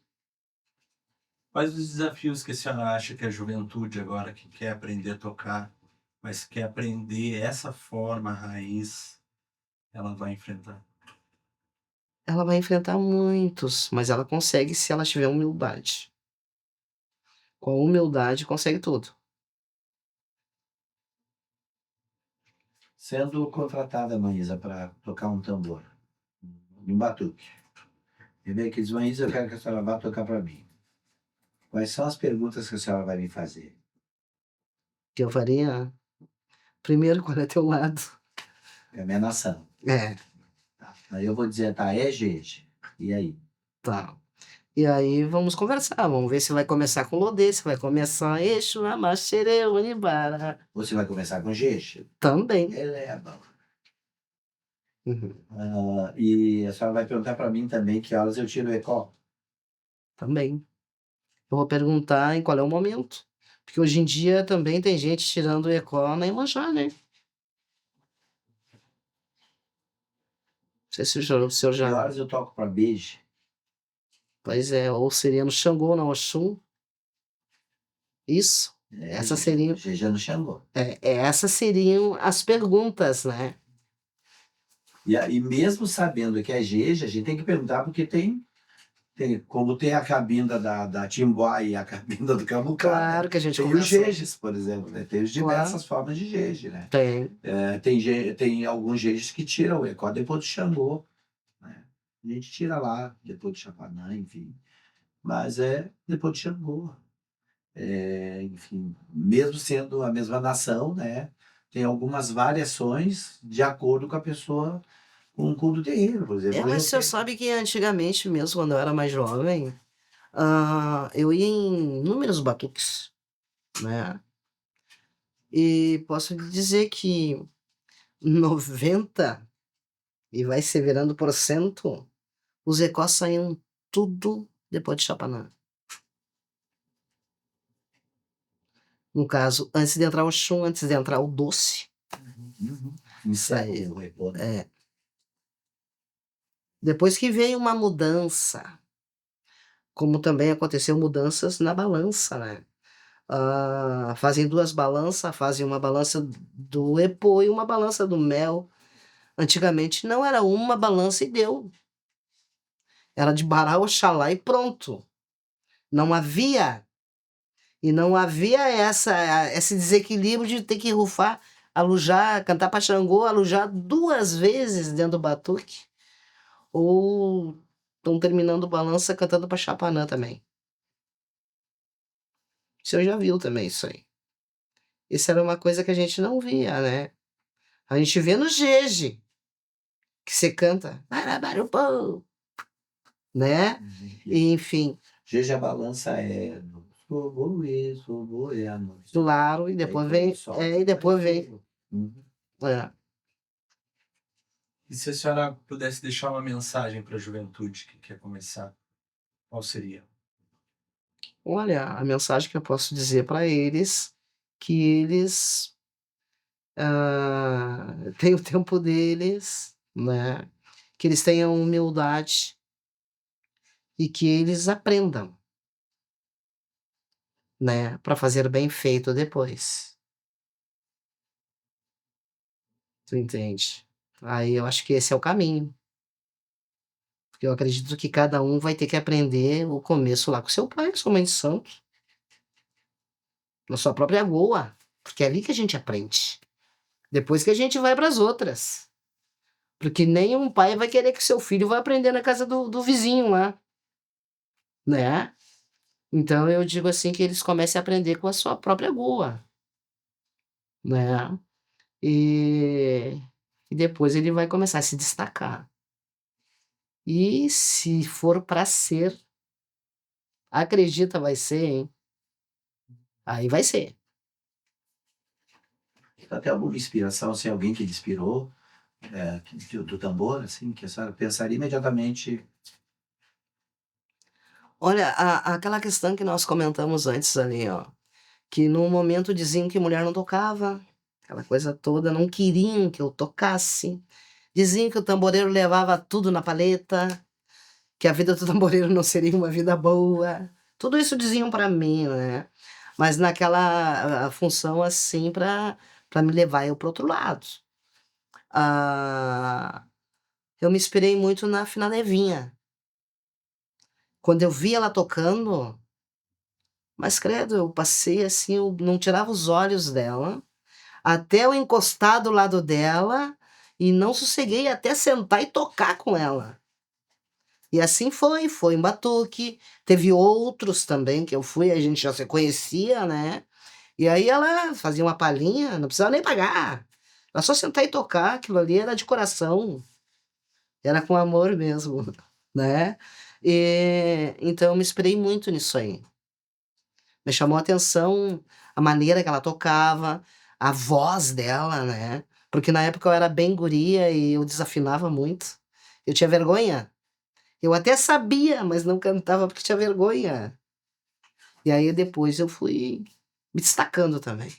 Quais os desafios que a senhora acha que a juventude agora que quer aprender a tocar, mas quer aprender essa forma raiz, ela vai enfrentar? Ela vai enfrentar muitos, mas ela consegue se ela tiver humildade. Com a humildade consegue tudo. Sendo contratada, Maísa, para tocar um tambor, um batuque. E vem aqui diz, Maísa, eu quero que a senhora vá tocar para mim. Quais são as perguntas que a senhora vai me fazer? Que eu faria, primeiro, qual é teu lado? É a minha nação. É, Tá. Aí eu vou dizer, tá, é gente. E aí? tá. E aí vamos conversar, vamos ver se vai começar com Lodê, se vai começar Eixo, Amaxere, Unibara. Você vai começar com gente? Também. Eleva. Uhum, E a senhora vai perguntar para mim também que horas eu tiro o ECO. também. Eu vou perguntar em qual é o momento. Porque hoje em dia também tem gente tirando o ECO na Iemanjá, né? Não sei se o senhor Que já. horas eu toco para beijo? Pois é, ou seria no Xangô, na Oxum. Isso. Essas seriam. Jeja no Xangô. Essas seriam as perguntas, né? E mesmo sabendo que é Jeja, a gente tem que perguntar porque como tem a cabinda da Timbó e a cabinda do Camucá, Claro né? que a gente Tem os conversou. jejes, por exemplo, né? Tem as diversas formas de jeje, né? Tem. Tem alguns jejes que tiram o ECO depois do Xangô, né? A gente tira lá, depois do Chapanã, enfim. Mas é depois do Xangô. Enfim, mesmo sendo a mesma nação, né? Tem algumas variações de acordo com a pessoa, com o culto do terreiro, por exemplo. Mas você sabe que antigamente mesmo, quando eu era mais jovem, eu ia em inúmeros batuques, né? E posso lhe dizer que 90 e vai se virando por cento, os ECOs saíam tudo depois de Chapanã. No caso, antes de entrar o chum, antes de entrar o doce. Encerra Isso aí. o repô, né? É. Depois que veio uma mudança, como também aconteceu mudanças na balança, né? Fazem duas balanças, fazem uma balança do EPO e uma balança do mel. Antigamente não era uma balança e deu. Era de Bará, Oxalá e pronto. Não havia. E não havia esse desequilíbrio de ter que rufar, alujar, cantar para Xangô, alujar 2 vezes dentro do batuque. Ou estão terminando balança cantando para Chapanã também. Você já viu também isso aí. Isso era uma coisa que a gente não via, né? A gente vê no Jeje, que você canta, "Barabarupô", né? E, enfim, Jeja balança é no soboe a noite. claro, e depois vem, e depois vem, Uhum. é. E se a senhora pudesse deixar uma mensagem para a juventude que quer começar, qual seria? Olha, a mensagem que eu posso dizer para eles, que eles têm o tempo deles, né? Que eles tenham humildade e que eles aprendam, né? Para fazer bem feito depois. Tu entende? Aí eu acho que esse é o caminho. Porque eu acredito que cada um vai ter que aprender o começo lá com seu pai, com sua mãe de santo, na sua própria goa. Porque é ali que a gente aprende. Depois que a gente vai para as outras. Porque nenhum pai vai querer que seu filho vá aprender na casa do vizinho lá, né? Então eu digo assim que eles comecem a aprender com a sua própria goa, né? E, e depois ele vai começar a se destacar. E se for para ser, acredita, vai ser, hein? Aí vai ser. Até alguma inspiração, assim, alguém que lhe inspirou do tambor, assim, que a senhora pensaria imediatamente. Olha, aquela questão que nós comentamos antes ali, ó, que no momento diziam que mulher não tocava, aquela coisa toda, não queriam que eu tocasse, diziam que o tamboreiro levava tudo na paleta, que a vida do tamboreiro não seria uma vida boa. Tudo isso diziam para mim, né? Mas naquela função assim para me levar eu para outro lado. Ah, eu me inspirei muito na Fina Nevinha. Quando eu vi ela tocando, mas credo, eu passei assim, eu não tirava os olhos dela, até eu encostar do lado dela e não sosseguei até sentar e tocar com ela. E assim foi em Batuque, teve outros também que eu fui, a gente já se conhecia, né? E aí ela fazia uma palhinha, não precisava nem pagar. Era só sentar e tocar, aquilo ali era de coração, era com amor mesmo, né? E, então eu me inspirei muito nisso aí. Me chamou a atenção a maneira que ela tocava, a voz dela, né? Porque na época eu era bem guria e eu desafinava muito. Eu tinha vergonha. Eu até sabia, mas não cantava porque tinha vergonha. E aí depois eu fui me destacando também.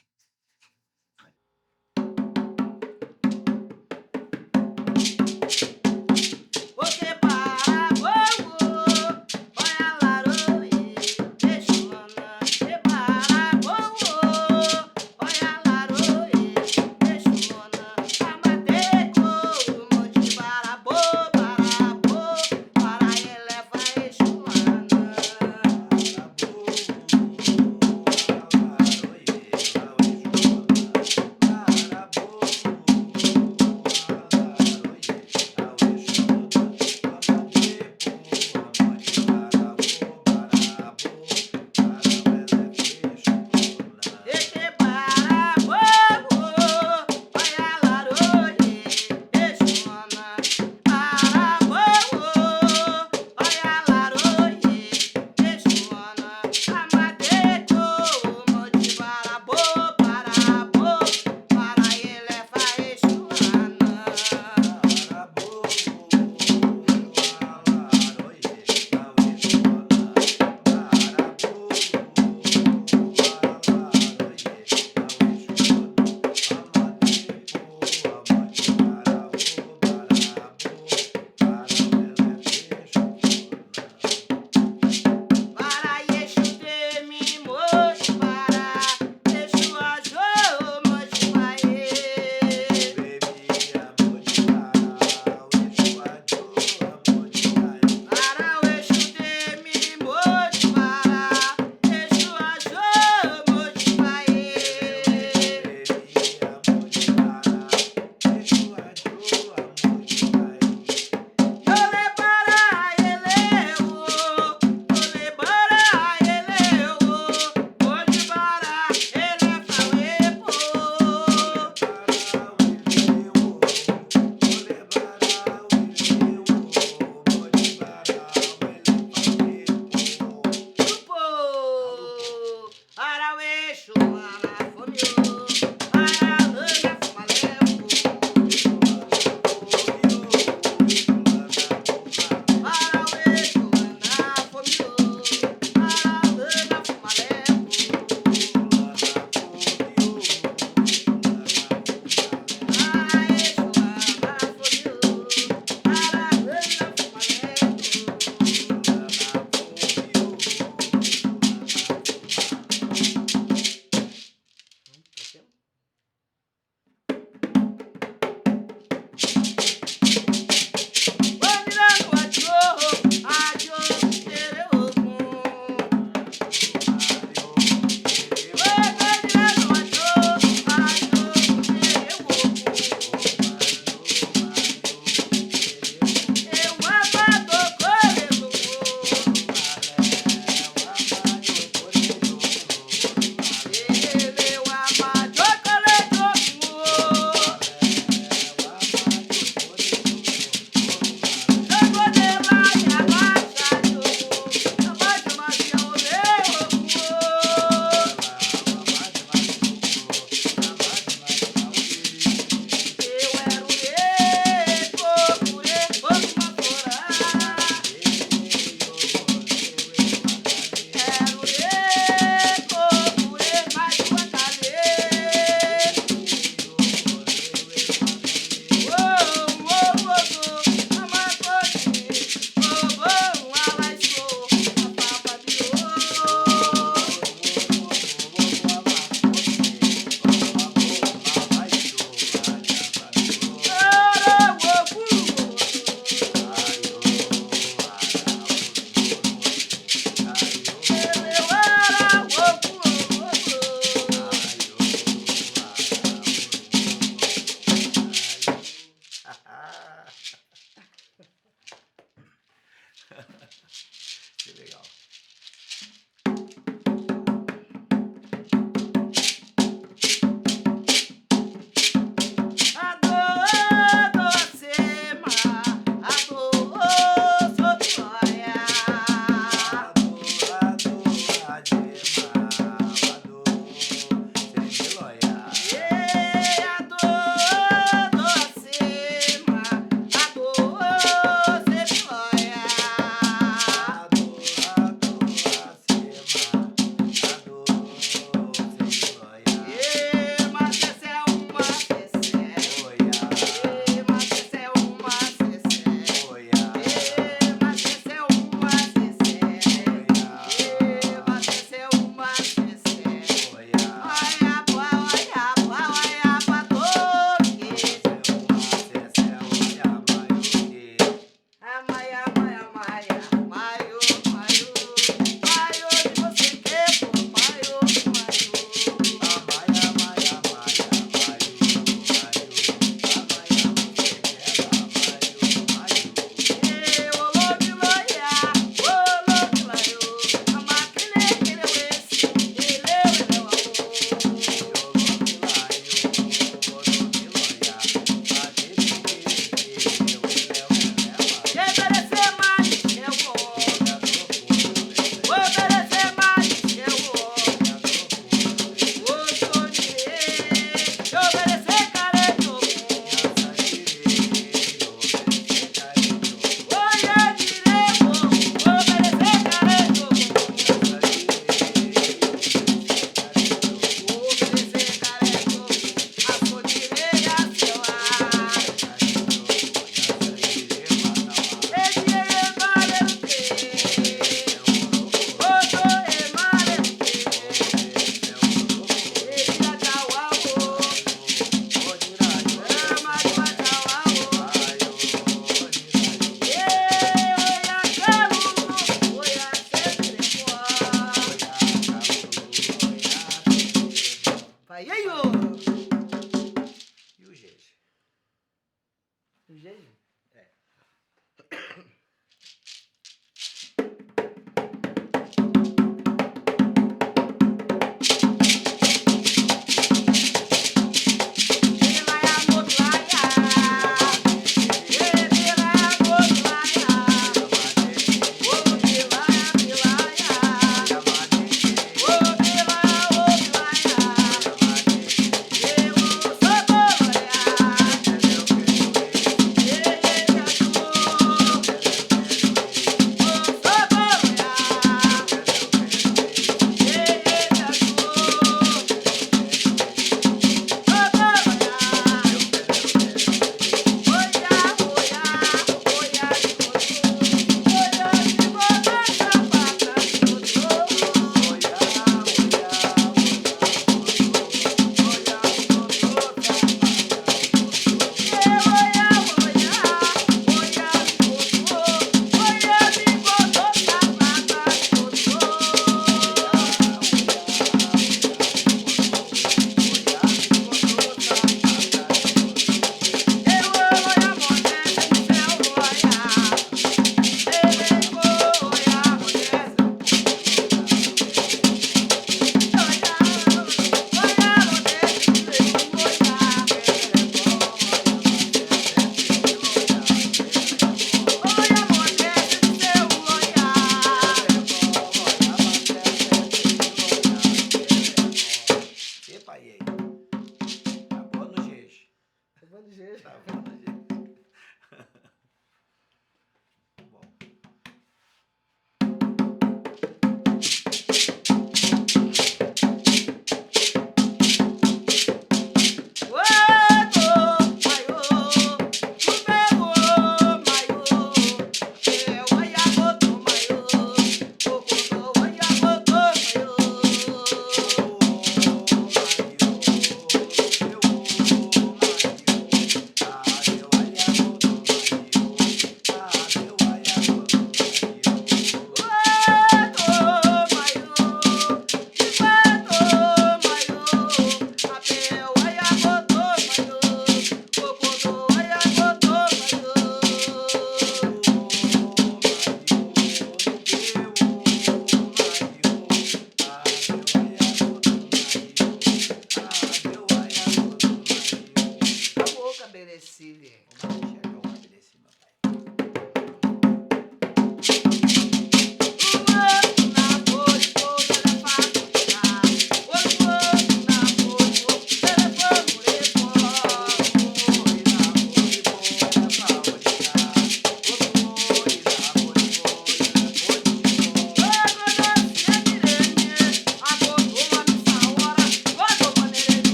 Que legal.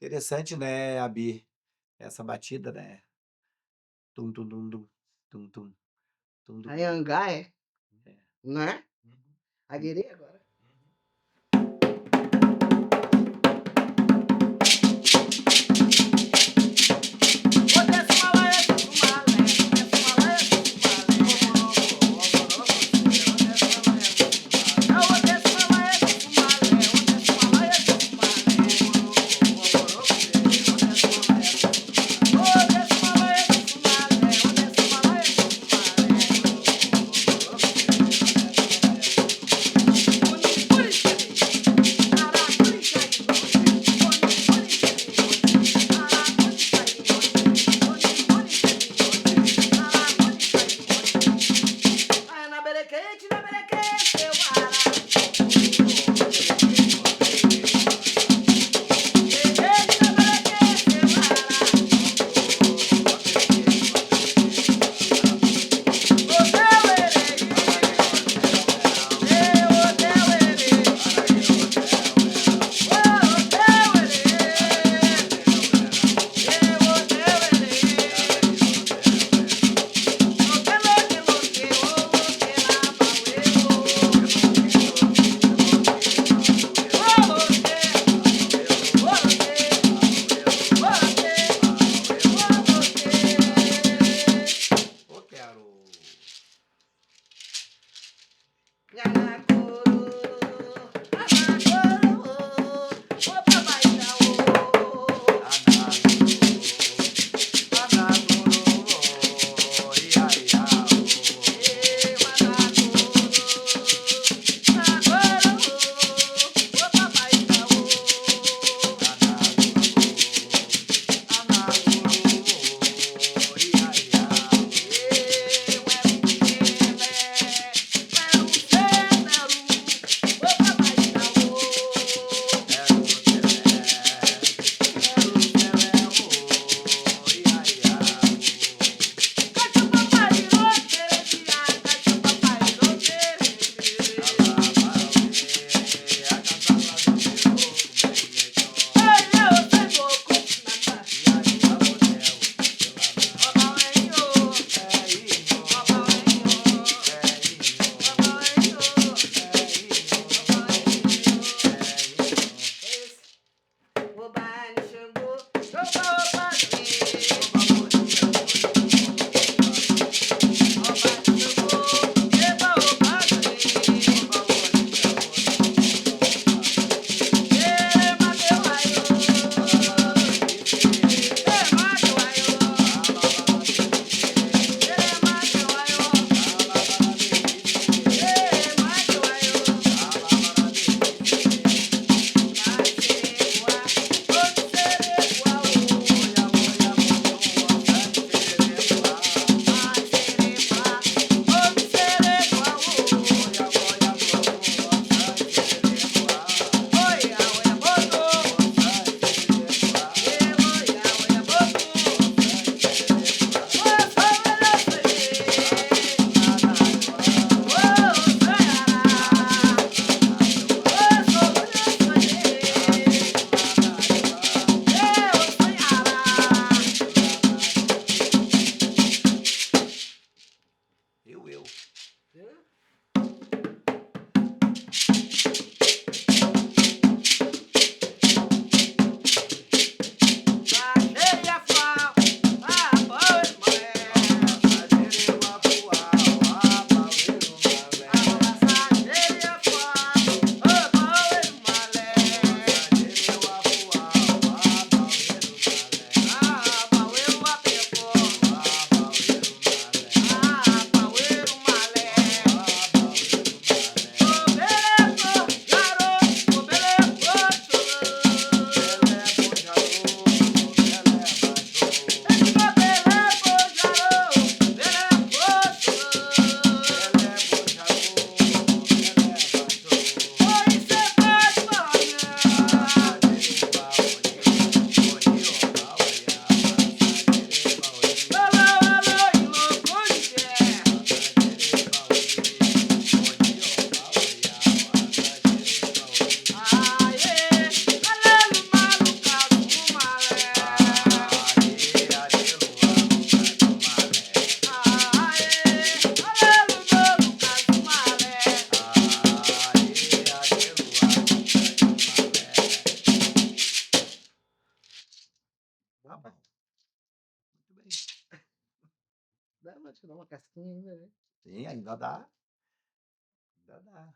Interessante, né, Abi? Essa batida, né? Tum, tum, tum, tum, tum, tum, tum, tum. Anhangai, É. né? Uhum. Aguerê agora. tirar uma casquinha ainda, né? Sim, ainda dá. Ainda dá.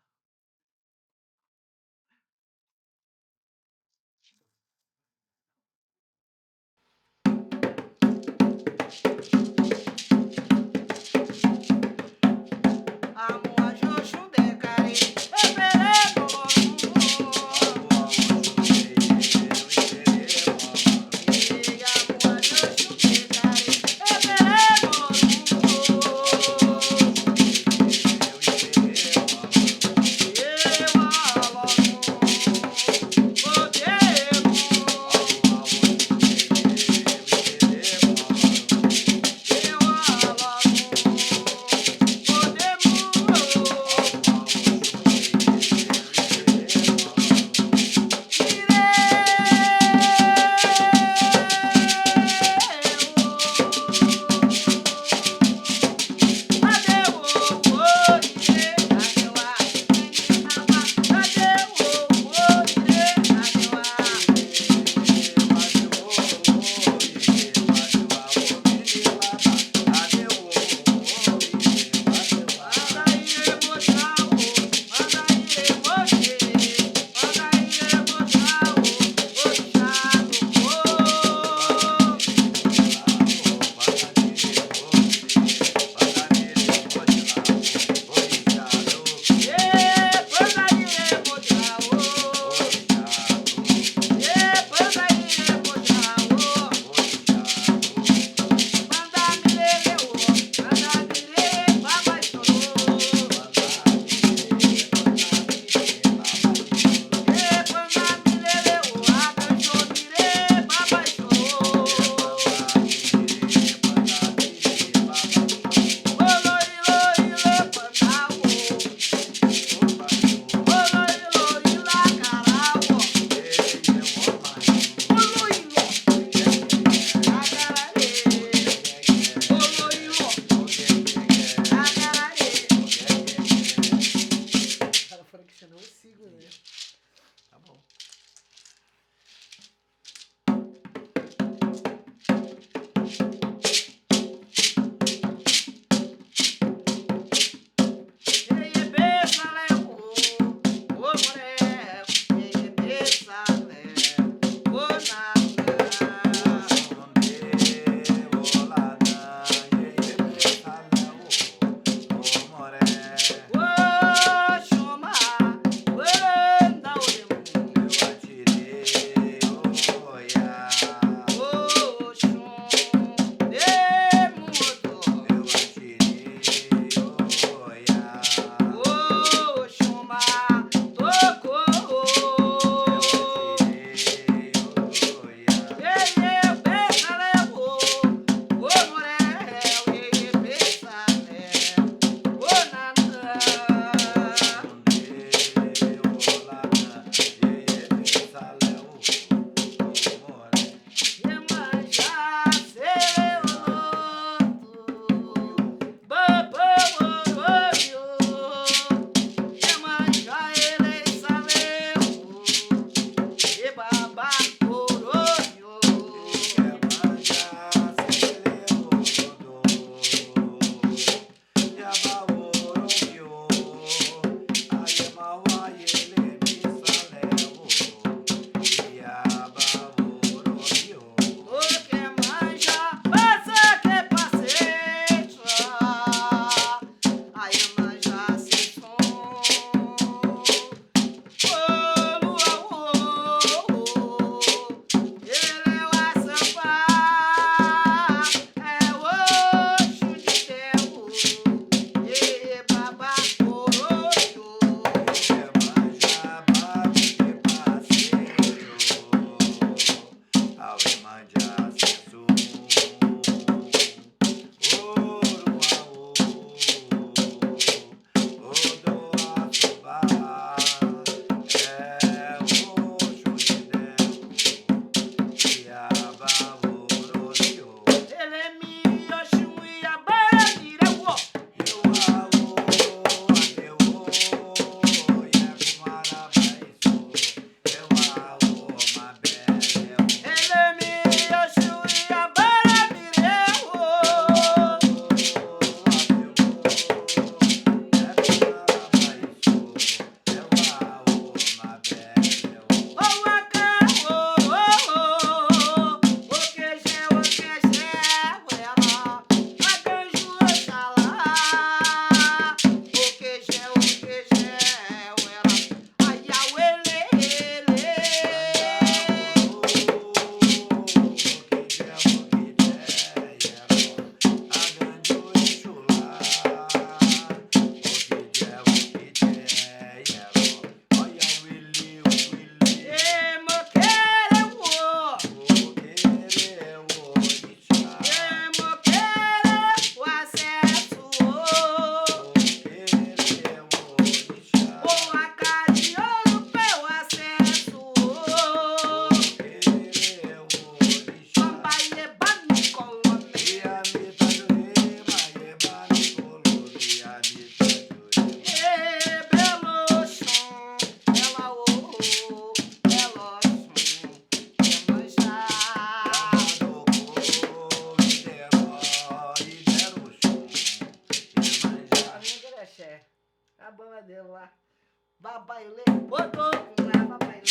botou com leva pra ele.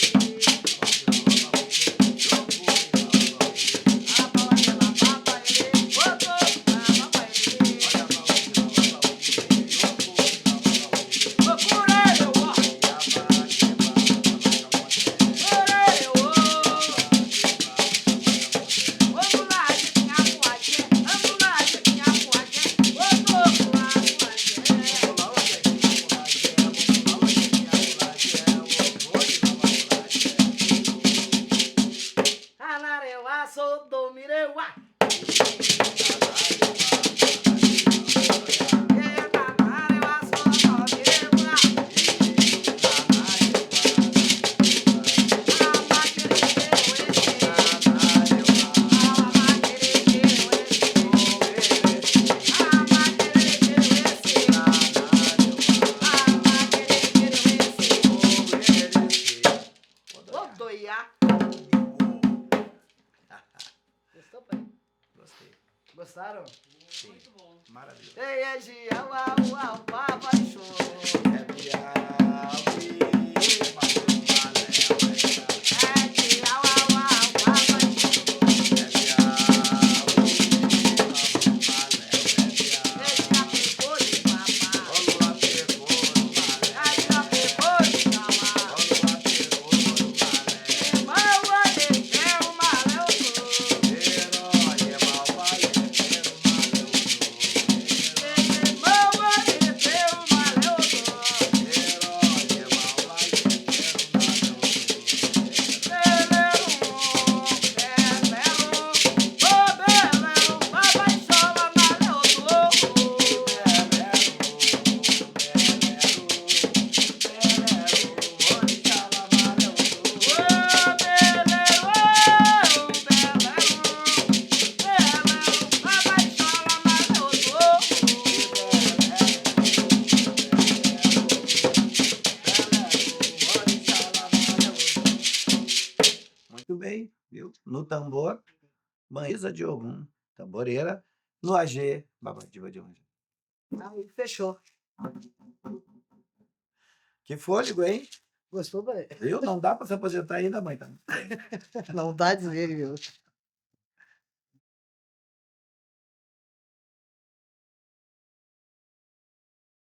A bola dela papa ele, botou com leva pra ele. Procurei eu, ó. Procurei eu, ó. Vamos lá, adivinhar com a gente. Vamos lá, adivinhar com a gente. Botou com leva pra gente. Anarewa, Sodomirewa. Gostou, pai? Gostei. Gostaram? Muito bom. Maravilhoso. Ei, é dia, uau, uau, papai show. É viagem, É dia, uau, uau, papai show. Ei, já pegou de mamar. Aí já pegou de mamar. Irmão, ele é o maleu todo. Irmão, ele é o maleu Muito bem, viu? No tambor, Banhiza de Ogum, tamboreira. No AG, Babadiba de Onja. Aí, fechou. Que fôlego, hein? Gostou, pai? Viu? Não dá pra se aposentar ainda, mãe. Tá? Não dá de ver, viu?